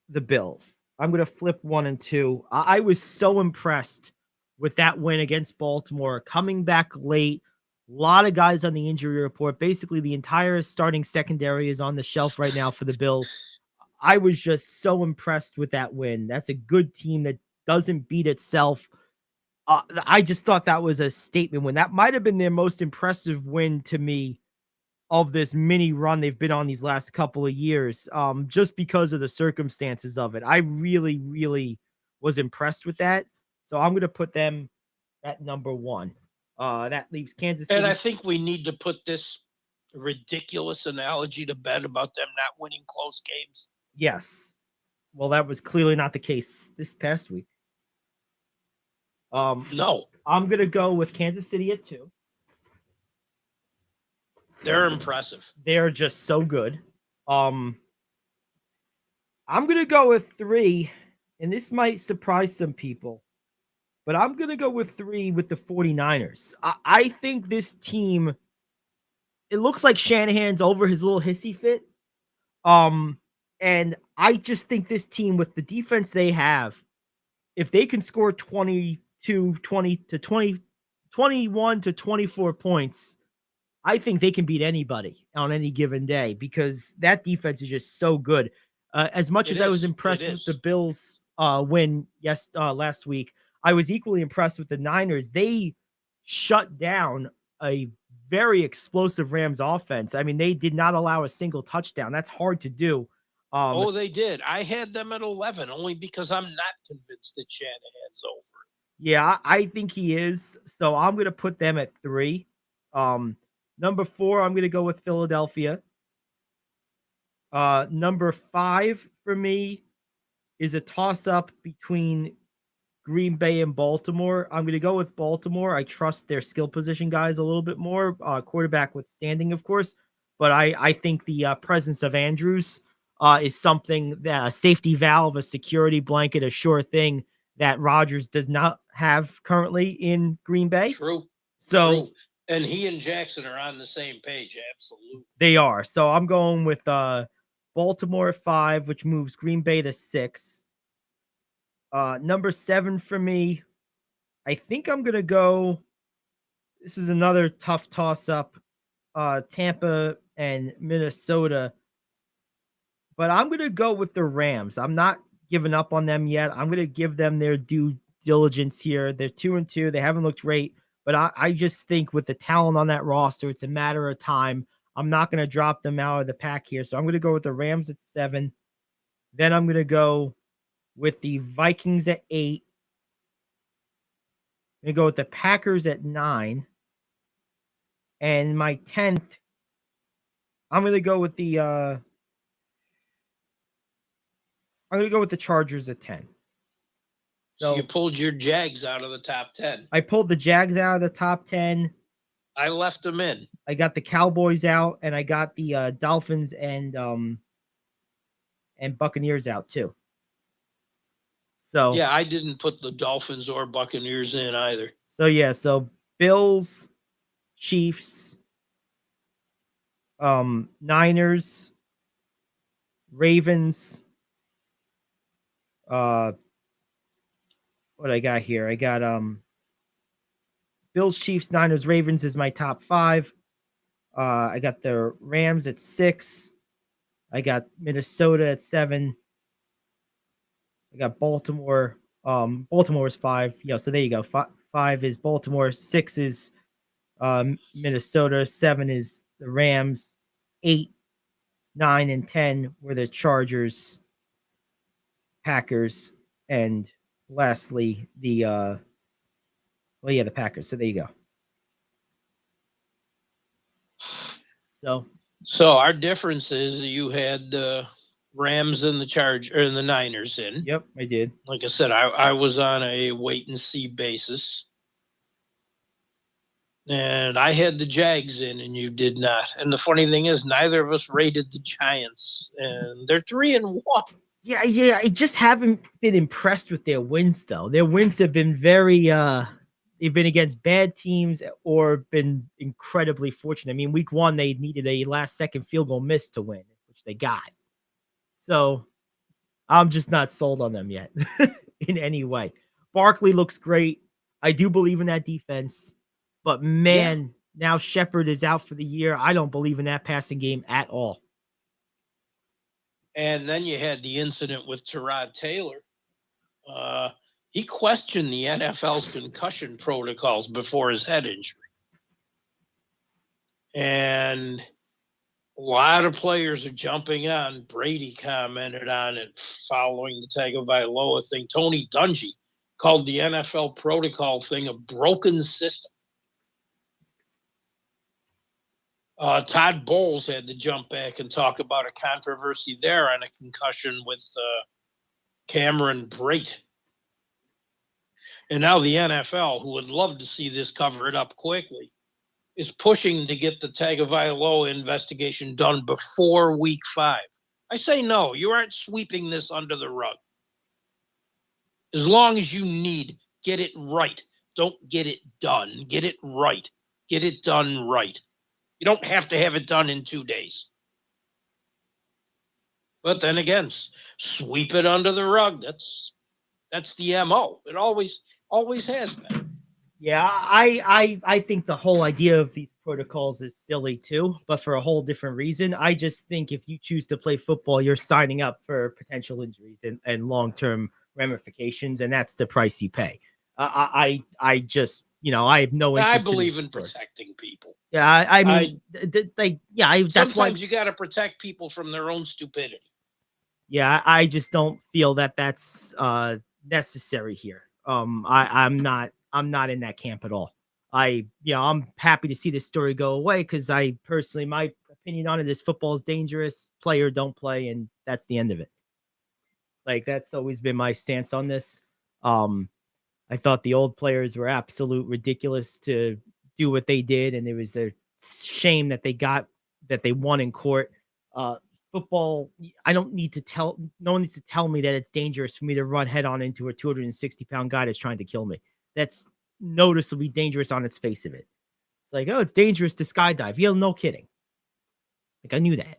[SPEAKER 1] the Bills. I'm going to flip 1 and 2. I was so impressed with that win against Baltimore, coming back late. A lot of guys on the injury report. Basically, the entire starting secondary is on the shelf right now for the Bills. I was just so impressed with that win. That's a good team that doesn't beat itself. I just thought that was a statement win. That might have been their most impressive win to me of this mini run they've been on these last couple of years, just because of the circumstances of it. I really, really was impressed with that. So I'm going to put them at number 1. That leaves Kansas City.
[SPEAKER 2] And I think we need to put this ridiculous analogy to bed about them not winning close games.
[SPEAKER 1] Yes. Well, that was clearly not the case this past week.
[SPEAKER 2] No,
[SPEAKER 1] I'm going to go with Kansas City at 2.
[SPEAKER 2] they're impressive.
[SPEAKER 1] They're just so good. I'm going to go with 3, and this might surprise some people, but I'm going to go with 3 with the 49ers. I think this team, it looks like Shanahan's over his little hissy fit. And I just think this team, with the defense they have, if they can score 20 to 21 to 24 points, I think they can beat anybody on any given day because that defense is just so good. As much as I was impressed with the Bills win last week, I was equally impressed with the Niners. They shut down a very explosive Rams offense. I mean, they did not allow a single touchdown. That's hard to do.
[SPEAKER 2] They did. I had them at 11 only because I'm not convinced that Shanahan's over.
[SPEAKER 1] Yeah, I think he is. So I'm going to put them at 3. Number 4, I'm going to go with Philadelphia. Number 5 for me is a toss-up between Green Bay and Baltimore. I'm going to go with Baltimore. I trust their skill position guys a little bit more, quarterback withstanding, of course. But I think the presence of Andrews is something that a safety valve, a security blanket, a sure thing that Rodgers does not have currently in Green Bay.
[SPEAKER 2] True.
[SPEAKER 1] So,
[SPEAKER 2] True. And he and Jackson are on the same page. Absolutely.
[SPEAKER 1] They are. So I'm going with Baltimore at 5, which moves Green Bay to 6. Number 7 for me, I think I'm going to go. This is another tough toss-up. Tampa and Minnesota. But I'm going to go with the Rams. I'm not giving up on them yet. I'm going to give them their due diligence here. They're 2-2. They haven't looked great. But I just think with the talent on that roster, it's a matter of time. I'm not going to drop them out of the pack here. So I'm going to go with the Rams at 7. Then I'm going to go with the Vikings at 8. I'm going to go with the Packers at 9. And my 10th, I'm going to go with the Chargers at 10.
[SPEAKER 2] So you pulled your Jags out of the top 10.
[SPEAKER 1] I pulled the Jags out of the top 10.
[SPEAKER 2] I left them in.
[SPEAKER 1] I got the Cowboys out, and I got the Dolphins and Buccaneers out too. So
[SPEAKER 2] yeah, I didn't put the Dolphins or Buccaneers in either.
[SPEAKER 1] So Bills, Chiefs, Niners, Ravens. What I got here? I got Bills, Chiefs, Niners, Ravens is my top 5. I got the Rams at 6. I got Minnesota at 7. I got Baltimore. Baltimore is 5. Yeah, so there you go. 5 is Baltimore. 6 is Minnesota. 7 is the Rams. 8, 9, and 10 were the Chargers, Packers, and lastly the Well, yeah, the Packers. So there you go. So
[SPEAKER 2] our difference is you had Rams and the Niners in.
[SPEAKER 1] Yep, I did.
[SPEAKER 2] Like I said, I was on a wait and see basis. And I had the Jags in, and you did not. And the funny thing is, neither of us rated the Giants, and they're 3-1.
[SPEAKER 1] Yeah. I just haven't been impressed with their wins, though. Their wins have been very they've been against bad teams or been incredibly fortunate. I mean, week 1 they needed a last-second field goal miss to win, which they got. So I'm just not sold on them yet in any way. Barkley looks great. I do believe in that defense. But, man, now Shepard is out for the year. I don't believe in that passing game at all.
[SPEAKER 2] And then you had the incident with Tyrod Taylor. He questioned the NFL's concussion protocols before his head injury. And a lot of players are jumping on. Brady commented on it following the Tagovailoa thing. Tony Dungy called the NFL protocol thing a broken system. Todd Bowles had to jump back and talk about a controversy there on a concussion with Cameron Brate. And now the NFL, who would love to see this covered up quickly, is pushing to get the Tagovailoa investigation done before week 5. I say no, you aren't sweeping this under the rug. As long as you need, get it right. Don't get it done. Get it right. Get it done right. You don't have to have it done in 2 days. But then again, sweep it under the rug. That's the MO. It always has been.
[SPEAKER 1] Yeah, I think the whole idea of these protocols is silly too, but for a whole different reason. I just think if you choose to play football, you're signing up for potential injuries and long-term ramifications, and that's the price you pay. I just, I have no interest.
[SPEAKER 2] I believe in protecting people.
[SPEAKER 1] Yeah, I mean, that's
[SPEAKER 2] sometimes
[SPEAKER 1] why
[SPEAKER 2] you got to protect people from their own stupidity.
[SPEAKER 1] Yeah, I just don't feel that that's necessary here. I'm not in that camp at all. I'm happy to see this story go away because I personally, my opinion on it is football is dangerous. Player don't play, and that's the end of it. Like, that's always been my stance on this. I thought the old players were absolute ridiculous to do what they did, and it was a shame that they won in court. Football, no one needs to tell me that it's dangerous for me to run head on into a 260-pound guy that's trying to kill me. That's noticeably dangerous on its face of it. It's like, oh, it's dangerous to skydive. Yeah, no kidding. Like, I knew that.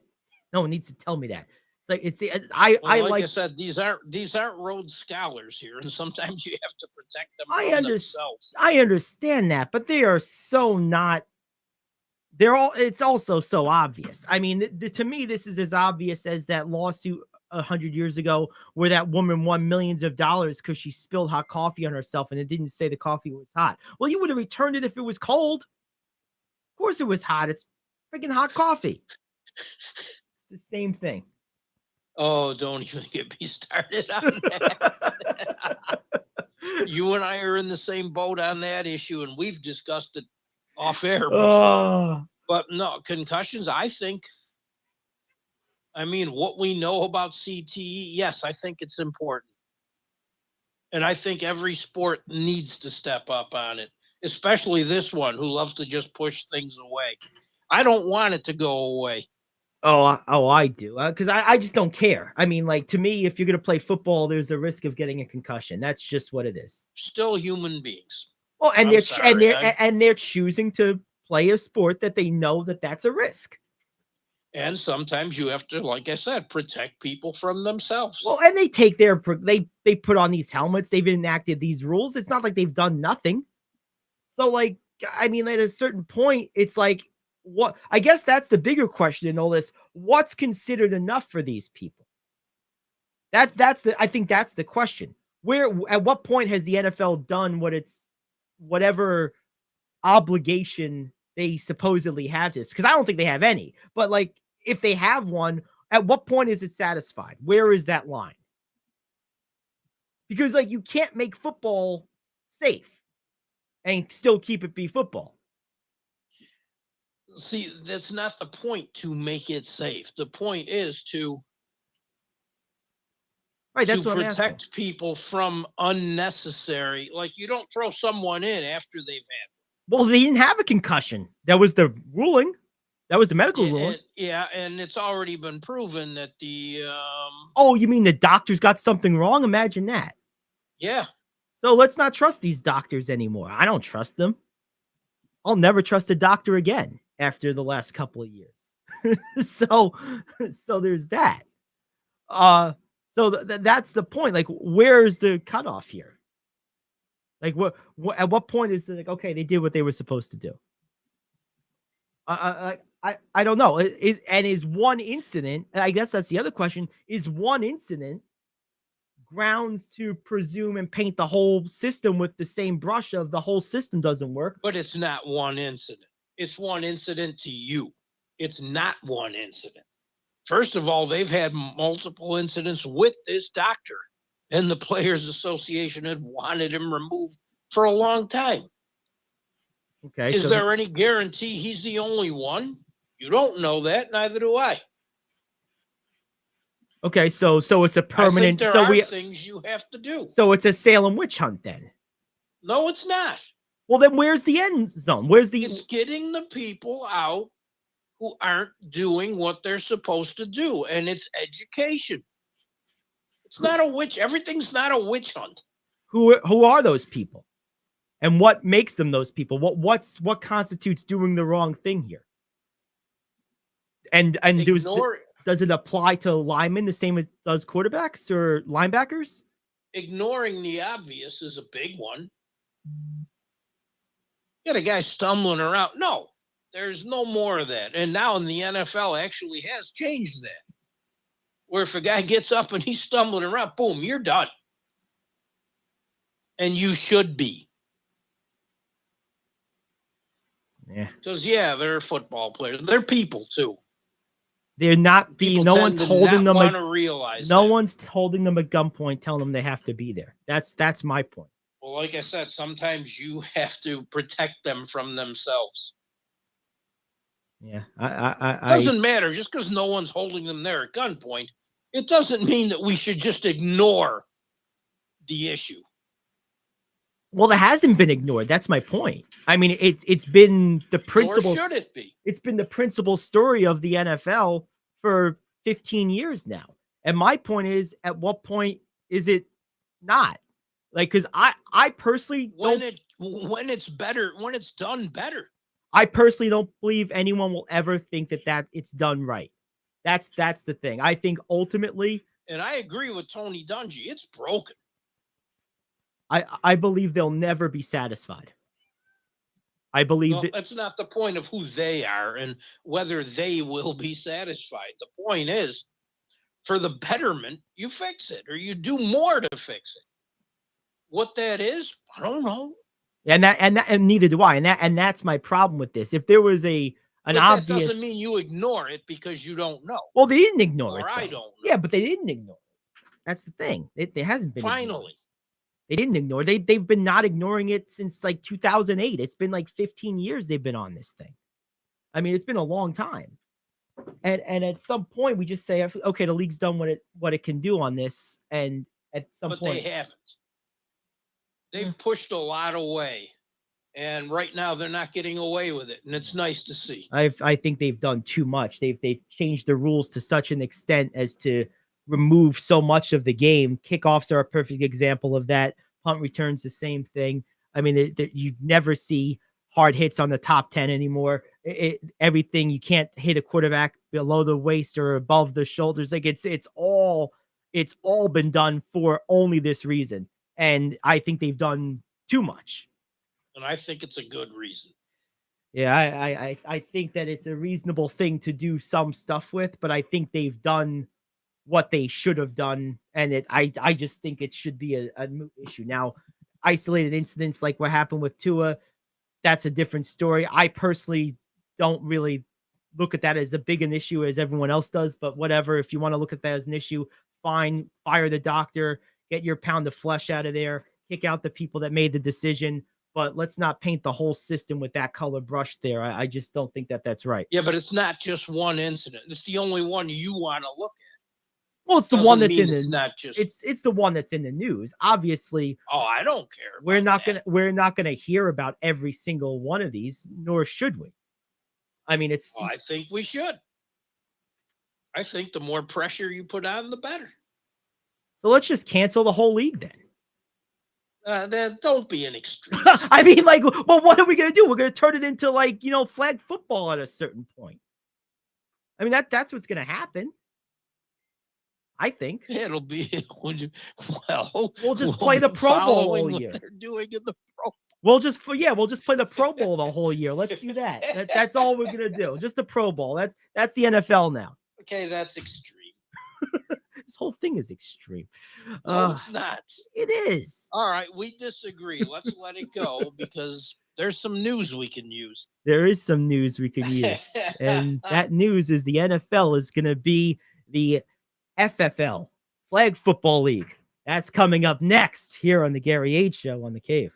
[SPEAKER 1] No one needs to tell me that. It's like
[SPEAKER 2] I said, these aren't Rhodes Scholars here, and sometimes you have to protect them from themselves.
[SPEAKER 1] I understand that, but they are so not. It's also so obvious. I mean, to me, this is as obvious as that lawsuit 100 years ago where that woman won millions of dollars because she spilled hot coffee on herself and it didn't say the coffee was hot. Well, you would have returned it if it was cold. Of course it was hot. It's freaking hot coffee. It's the same thing.
[SPEAKER 2] Oh, don't even get me started on that. You and I are in the same boat on that issue, and we've discussed it off air before. But no, concussions, I mean, what we know about CTE, yes, I think it's important. And I think every sport needs to step up on it, especially this one who loves to just push things away. I don't want it to go away.
[SPEAKER 1] Oh, I do. Because I just don't care. I mean, like, to me, if you're going to play football, there's a risk of getting a concussion. That's just what it is.
[SPEAKER 2] Still human beings.
[SPEAKER 1] Well, and they're choosing to play a sport that they know that's a risk.
[SPEAKER 2] And sometimes you have to, like I said, protect people from themselves.
[SPEAKER 1] Well, and they take they put on these helmets. They've enacted these rules. It's not like they've done nothing. So, like, I mean, at a certain point, it's like, what? I guess that's the bigger question in all this. What's considered enough for these people? I think that's the question. At what point has the NFL done whatever obligation they supposedly have to this? Because I don't think they have any. But, like, if they have one, at what point is it satisfied? Where is that line? Because, like, you can't make football safe. and still keep it be football.
[SPEAKER 2] See, that's not the point to make it safe. The point is to
[SPEAKER 1] Right, that's what I'm asking.
[SPEAKER 2] protect people from unnecessary. Like, you don't throw someone in after they've had.
[SPEAKER 1] Well, they didn't have a concussion. That was the ruling. That was the medical ruling.
[SPEAKER 2] And it's already been proven that the
[SPEAKER 1] Oh, you mean the doctors got something wrong? Imagine that.
[SPEAKER 2] yeah.
[SPEAKER 1] So let's not trust these doctors anymore. I don't trust them. I'll never trust a doctor again after the last couple of years. so there's that. So that's the point. Like, where's the cutoff here? Like, at what point is it like, okay, they did what they were supposed to do? I don't know. Is one incident? I guess that's the other question. Is one incident grounds to presume and paint the whole system with the same brush of the whole system doesn't work?
[SPEAKER 2] But it's not one incident. It's one incident to you. It's not one incident. First of all, they've had multiple incidents with this doctor, and the Players Association had wanted him removed for a long time.
[SPEAKER 1] Okay.
[SPEAKER 2] Is there any guarantee he's the only one? You don't know that. Neither do I.
[SPEAKER 1] Okay, so it's a permanent.
[SPEAKER 2] I think there are things you have to do.
[SPEAKER 1] So it's a Salem witch hunt then.
[SPEAKER 2] No, it's not.
[SPEAKER 1] Well, then where's the end zone?
[SPEAKER 2] It's getting the people out who aren't doing what they're supposed to do, and it's education. It's not a witch. Everything's not a witch hunt.
[SPEAKER 1] Who are those people, and what makes them those people? What constitutes doing the wrong thing here? And does it apply to linemen the same as does quarterbacks or linebackers?
[SPEAKER 2] Ignoring the obvious is a big one. You got a guy stumbling around. No, there's no more of that. And now in the NFL actually has changed that. Where if a guy gets up and he's stumbling around, boom, you're done. And you should be.
[SPEAKER 1] Yeah.
[SPEAKER 2] Because, they're football players. They're people, too.
[SPEAKER 1] They're not being. No one's holding them.
[SPEAKER 2] No
[SPEAKER 1] one's holding them at gunpoint, telling them they have to be there. That's my point.
[SPEAKER 2] Well, like I said, sometimes you have to protect them from themselves.
[SPEAKER 1] Yeah,
[SPEAKER 2] It doesn't matter. Just because no one's holding them there at gunpoint, it doesn't mean that we should just ignore the issue.
[SPEAKER 1] Well, it hasn't been ignored. That's my point. I mean, it's been the principal.
[SPEAKER 2] Or should it be?
[SPEAKER 1] It's been the principal story of the NFL for 15 years now. And my point is, at what point is it not? Like, because I personally don't.
[SPEAKER 2] When it's better, when it's done better.
[SPEAKER 1] I personally don't believe anyone will ever think that it's done right. That's the thing. I think ultimately,
[SPEAKER 2] and I agree with Tony Dungy, it's broken.
[SPEAKER 1] I believe they'll never be satisfied. I believe
[SPEAKER 2] that's not the point of who they are and whether they will be satisfied. The point is, for the betterment, you fix it or you do more to fix it. What that is, I don't know.
[SPEAKER 1] And neither do I. And that's my problem with this. If there was an obvious,
[SPEAKER 2] that doesn't mean you ignore it because you don't know.
[SPEAKER 1] Well, they didn't ignore it.
[SPEAKER 2] Or I don't know.
[SPEAKER 1] Yeah, but they didn't ignore it. That's the thing. It hasn't been
[SPEAKER 2] finally.
[SPEAKER 1] Ignored. They didn't ignore it. They've been not ignoring it since like 2008. It's been like 15 years they've been on this thing. I mean, it's been a long time. And at some point we just say, okay, the league's done what it can do on this. And at some point,
[SPEAKER 2] they haven't. They've pushed a lot away, and right now they're not getting away with it, and it's nice to see.
[SPEAKER 1] I think they've done too much. They've changed the rules to such an extent as to remove so much of the game. Kickoffs are a perfect example of that. Punt returns, the same thing. I mean, you never see hard hits on the top 10 anymore. Everything, you can't hit a quarterback below the waist or above the shoulders. Like it's all been done for only this reason. And I think they've done too much.
[SPEAKER 2] And I think it's a good reason.
[SPEAKER 1] Yeah, I think that it's a reasonable thing to do some stuff with, but I think they've done what they should have done. And I just think it should be a moot issue. Now, isolated incidents like what happened with Tua, that's a different story. I personally don't really look at that as a big an issue as everyone else does, but whatever. If you want to look at that as an issue, fine, fire the doctor, get your pound of flesh out of there, kick out the people that made the decision, but let's not paint the whole system with that color brush there. I just don't think that that's right.
[SPEAKER 2] Yeah, but it's not just one incident. It's the only one you want to look at.
[SPEAKER 1] Well, it's the
[SPEAKER 2] Doesn't
[SPEAKER 1] one that's
[SPEAKER 2] mean
[SPEAKER 1] in
[SPEAKER 2] it's
[SPEAKER 1] the
[SPEAKER 2] not just.
[SPEAKER 1] it's the one that's in the news. Obviously,
[SPEAKER 2] Oh, I don't care.
[SPEAKER 1] we're
[SPEAKER 2] about
[SPEAKER 1] not
[SPEAKER 2] that.
[SPEAKER 1] we're not gonna hear about every single one of these, nor should we. I mean, it's
[SPEAKER 2] Oh, I think we should. I think the more pressure you put on, the better.
[SPEAKER 1] so let's just cancel the whole league then.
[SPEAKER 2] Then don't be an extreme.
[SPEAKER 1] I mean, like, well, what are we gonna do? We're gonna turn it into like, flag football at a certain point. I mean, that's what's gonna happen. I think
[SPEAKER 2] It'll be
[SPEAKER 1] we'll just play the Pro Bowl all year.
[SPEAKER 2] They're doing in the Pro.
[SPEAKER 1] We'll just play the Pro Bowl the whole year. Let's do that. That's all we're gonna do. Just the Pro Bowl. That's the NFL now.
[SPEAKER 2] Okay, that's extreme.
[SPEAKER 1] This whole thing is extreme.
[SPEAKER 2] No, it's not.
[SPEAKER 1] It is.
[SPEAKER 2] All right, we disagree. Let's let it go because there's some news we can use.
[SPEAKER 1] There is some news we can use, and that news is the NFL is going to be the FFL, Flag Football League. That's coming up next here on the Gary Ayd Show on the Cave.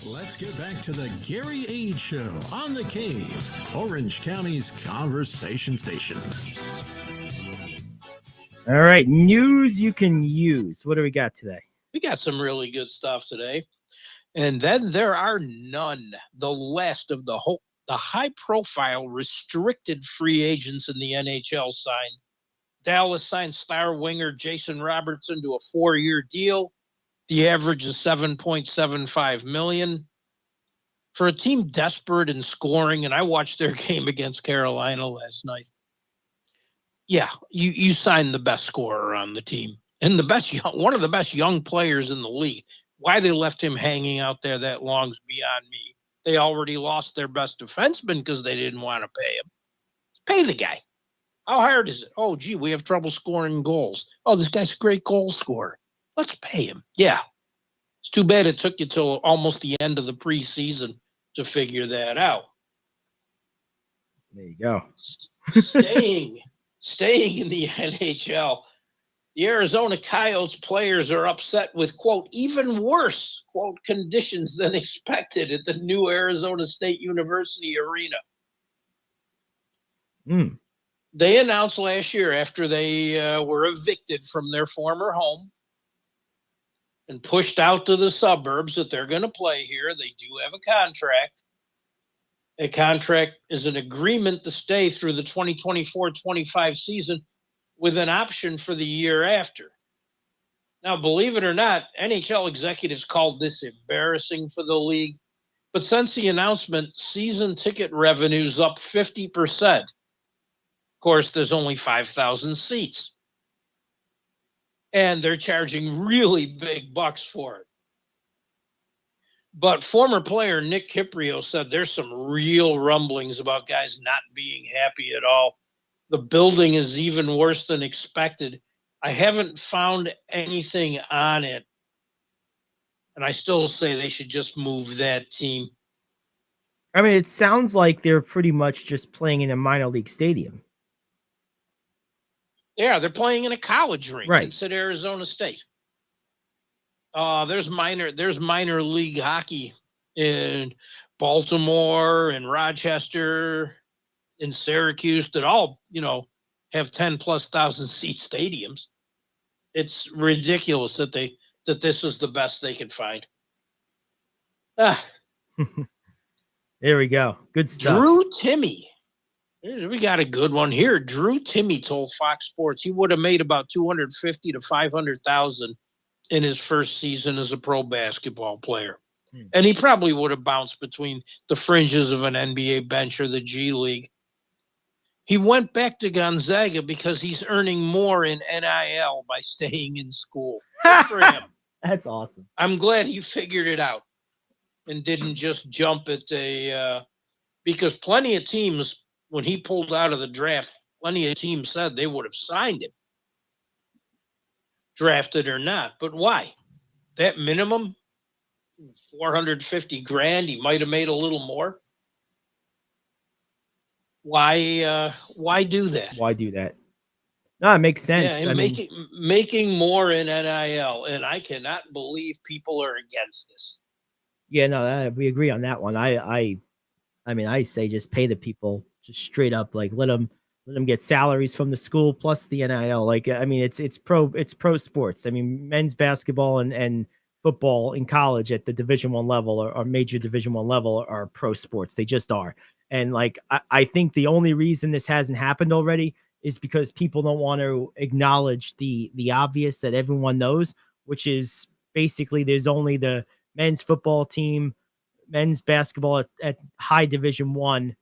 [SPEAKER 6] Let's get back to the Gary Ayd Show on the Cave, Orange County's conversation station.
[SPEAKER 1] All right, news you can use. What do we got today?
[SPEAKER 2] We got some really good stuff today. And then there are none. The last of the high-profile restricted free agents in the NHL signed. Dallas signed star winger Jason Robertson to a 4-year deal. The average is $7.75 million. For a team desperate in scoring, and I watched their game against Carolina last night. Yeah, you signed the best scorer on the team and one of the best young players in the league. Why they left him hanging out there that long is beyond me. They already lost their best defenseman because they didn't want to pay him. Pay the guy. How hard is it? Oh, gee, we have trouble scoring goals. Oh, this guy's a great goal scorer. Let's pay him. Yeah. It's too bad it took you till almost the end of the preseason to figure that out.
[SPEAKER 1] There you go.
[SPEAKER 2] Staying in the NHL, the Arizona Coyotes players are upset with, quote, even worse, quote, conditions than expected at the new Arizona State University arena. They announced last year after they were evicted from their former home and pushed out to the suburbs that they're going to play here. They do have a contract. A contract is an agreement to stay through the 2024-25 season with an option for the year after. Now, believe it or not, NHL executives called this embarrassing for the league. But since the announcement, season ticket revenue's up 50%. Of course, there's only 5,000 seats. And they're charging really big bucks for it. But former player Nick Kiprio said there's some real rumblings about guys not being happy at all. The building is even worse than expected. I haven't found anything on it. And I still say they should just move that team.
[SPEAKER 1] I mean, it sounds like they're pretty much just playing in a minor league stadium.
[SPEAKER 2] Yeah, they're playing in a college rink.
[SPEAKER 1] Right.
[SPEAKER 2] It's at Arizona State. There's minor league hockey in Baltimore and Rochester and Syracuse that all, have 10,000+ seat stadiums. It's ridiculous that this is the best they could find.
[SPEAKER 1] There we go. Good stuff.
[SPEAKER 2] Drew Timmy. We got a good one here. Drew Timmy told Fox Sports he would have made about $250,000 to $500,000 in his first season as a pro basketball player. And he probably would have bounced between the fringes of an NBA bench or the G League. He went back to Gonzaga because he's earning more in NIL by staying in school. Good for him.
[SPEAKER 1] That's awesome.
[SPEAKER 2] I'm glad he figured it out and didn't just jump at because plenty of teams, when he pulled out of the draft, plenty of teams said they would have signed him, drafted or not. But why? That minimum, $450,000, he might have made a little more. Why do that?
[SPEAKER 1] Why do that? No, it makes sense.
[SPEAKER 2] Yeah, making more in NIL, and I cannot believe people are against this.
[SPEAKER 1] Yeah, no, we agree on that one. I mean, I say just pay the people just straight up, like let them get salaries from the school plus the NIL. Like, I mean, it's pro sports. I mean, men's basketball and football in college at the Division I level or major Division I level are pro sports. They just are. And like, I think the only reason this hasn't happened already is because people don't want to acknowledge the obvious that everyone knows, which is basically there's only the men's football team, men's basketball at high Division I,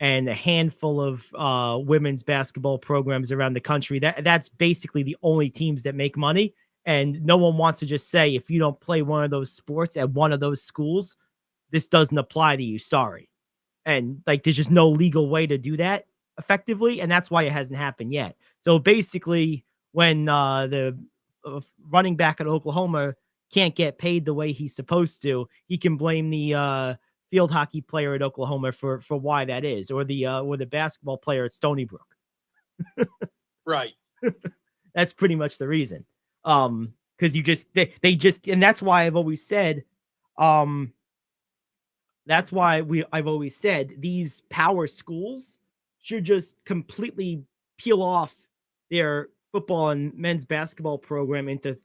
[SPEAKER 1] and a handful of women's basketball programs around the country. That's basically the only teams that make money. And no one wants to just say, if you don't play one of those sports at one of those schools, this doesn't apply to you. Sorry. And like, there's just no legal way to do that effectively. And that's why it hasn't happened yet. So basically, when the running back at Oklahoma can't get paid the way he's supposed to, he can blame the field hockey player at Oklahoma for why that is, or the basketball player at Stony Brook.
[SPEAKER 2] Right.
[SPEAKER 1] That's pretty much the reason. Because they just, and that's why I've always said, I've always said these power schools should just completely peel off their football and men's basketball program into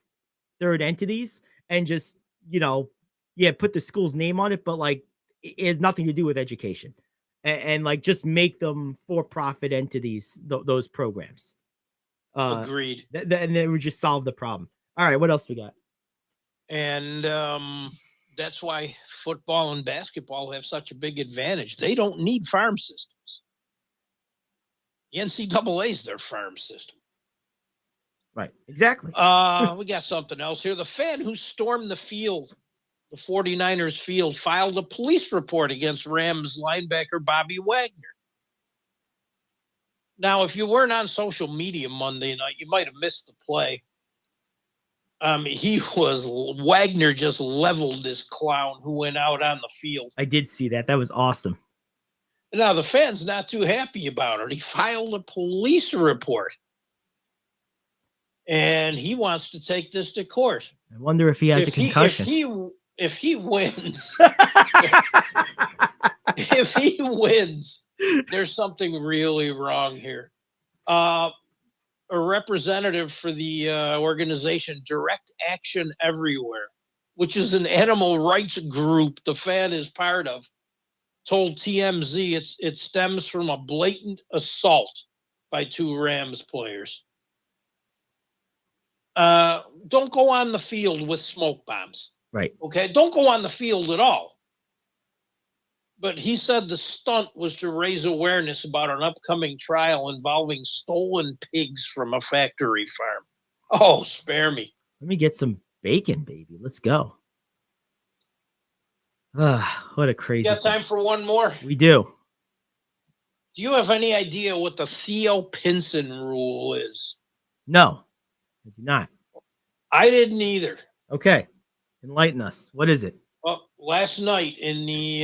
[SPEAKER 1] third entities and just, put the school's name on it, but like it has nothing to do with education, and like just make them for-profit entities, those programs.
[SPEAKER 2] Agreed.
[SPEAKER 1] And then we just solve the problem. All right, what else we got? And
[SPEAKER 2] that's why football and basketball have such a big advantage. They don't need farm systems. The NCAA is their farm system.
[SPEAKER 1] Right, exactly.
[SPEAKER 2] We got something else here. The fan who stormed the 49ers field, filed a police report against Rams linebacker Bobby Wagner. Now, if you weren't on social media Monday night, you might have missed the play. Wagner just leveled this clown who went out on the field.
[SPEAKER 1] I did see that. That was awesome.
[SPEAKER 2] Now, the fan's not too happy about it. He filed a police report. And he wants to take this to court.
[SPEAKER 1] I wonder if he has a concussion.
[SPEAKER 2] If he wins, if he wins, there's something really wrong here. A representative for the organization Direct Action Everywhere, which is an animal rights group the fan is part of, told TMZ it stems from a blatant assault by 2 Rams players. Don't go on the field with smoke bombs.
[SPEAKER 1] Right.
[SPEAKER 2] Okay? Don't go on the field at all. But he said the stunt was to raise awareness about an upcoming trial involving stolen pigs from a factory farm. Oh, spare me.
[SPEAKER 1] Let me get some bacon, baby. Let's go. What a crazy
[SPEAKER 2] You got time for one more?
[SPEAKER 1] We do.
[SPEAKER 2] Do you have any idea what the Theo Pinson rule is?
[SPEAKER 1] No, I do not.
[SPEAKER 2] I didn't either.
[SPEAKER 1] Okay. Enlighten us. What is it?
[SPEAKER 2] Well, last night in the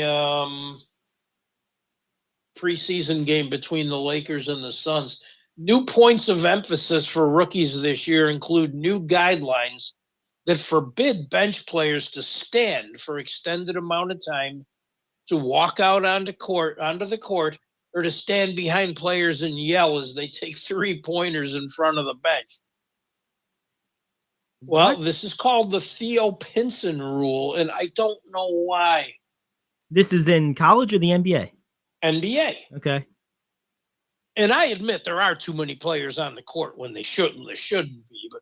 [SPEAKER 2] preseason game between the Lakers and the Suns, new points of emphasis for rookies this year include new guidelines that forbid bench players to stand for extended amount of time, to walk out onto the court, or to stand behind players and yell as they take 3-pointers in front of the bench. Well, this is called the Theo Pinson rule, and I don't know why.
[SPEAKER 1] This is in college or the NBA?
[SPEAKER 2] NBA.
[SPEAKER 1] Okay.
[SPEAKER 2] And I admit there are too many players on the court when they shouldn't be. But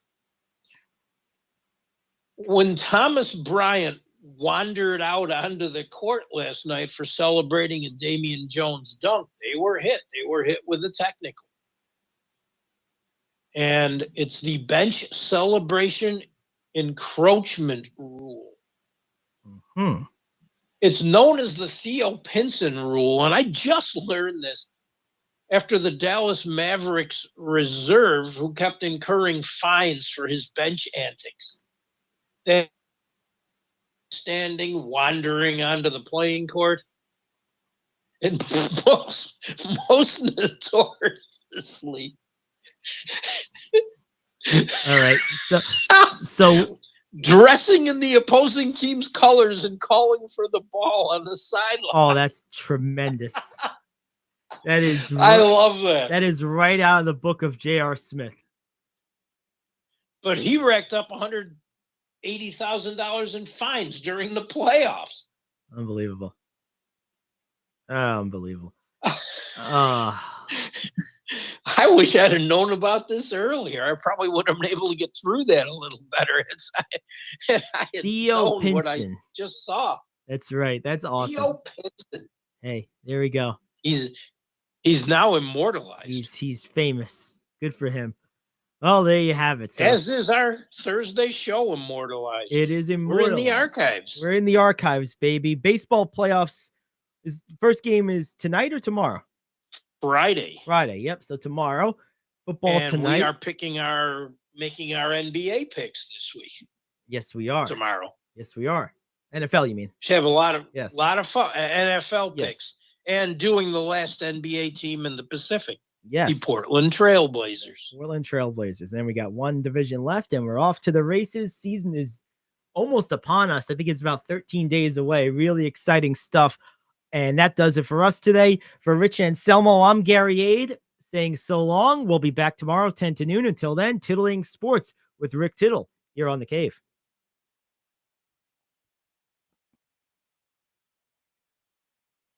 [SPEAKER 2] when Thomas Bryant wandered out onto the court last night for celebrating a Damian Jones dunk, they were hit. They were hit with a technical. And it's the bench celebration encroachment rule.
[SPEAKER 1] Hmm.
[SPEAKER 2] It's known as the Theo Pinson rule, and I just learned this after the Dallas Mavericks reserve, who kept incurring fines for his bench antics. They standing, wandering onto the playing court, and most notoriously.
[SPEAKER 1] All right. So
[SPEAKER 2] dressing in the opposing team's colors and calling for the ball on the sideline.
[SPEAKER 1] Oh, that's tremendous. That is
[SPEAKER 2] I love that.
[SPEAKER 1] That is right out of the book of J.R. Smith.
[SPEAKER 2] But he racked up $180,000 in fines during the playoffs.
[SPEAKER 1] Unbelievable. Unbelievable.
[SPEAKER 2] I wish I'd have known about this earlier. I probably would have been able to get through that a little better. I had
[SPEAKER 1] Theo
[SPEAKER 2] known what I
[SPEAKER 1] Pinson.
[SPEAKER 2] just saw.
[SPEAKER 1] That's right. That's awesome.
[SPEAKER 2] Theo Pinson.
[SPEAKER 1] Hey, there we go.
[SPEAKER 2] He's now immortalized.
[SPEAKER 1] He's famous. Good for him. Well, there you have it. So,
[SPEAKER 2] as is our Thursday show immortalized.
[SPEAKER 1] It is immortalized.
[SPEAKER 2] We're in the archives.
[SPEAKER 1] We're in the archives, baby. Baseball playoffs. First game is tonight or tomorrow?
[SPEAKER 2] Friday.
[SPEAKER 1] Yep. So tomorrow, football
[SPEAKER 2] and
[SPEAKER 1] tonight.
[SPEAKER 2] We are making our NBA picks this week.
[SPEAKER 1] Yes, we are.
[SPEAKER 2] Tomorrow.
[SPEAKER 1] Yes, we are. NFL, you mean?
[SPEAKER 2] Should have a lot of fun. NFL
[SPEAKER 1] Yes.
[SPEAKER 2] picks, and doing the last NBA team in the Pacific.
[SPEAKER 1] Yes.
[SPEAKER 2] The Portland Trailblazers.
[SPEAKER 1] Then we got one division left, and we're off to the races. Season is almost upon us. I think it's about 13 days away. Really exciting stuff. And that does it for us today. For Rich Anselmo, I'm Gary Ayd saying so long. We'll be back tomorrow, 10 to noon. Until then, Tiddling Sports with Rick Tittle here on The Cave.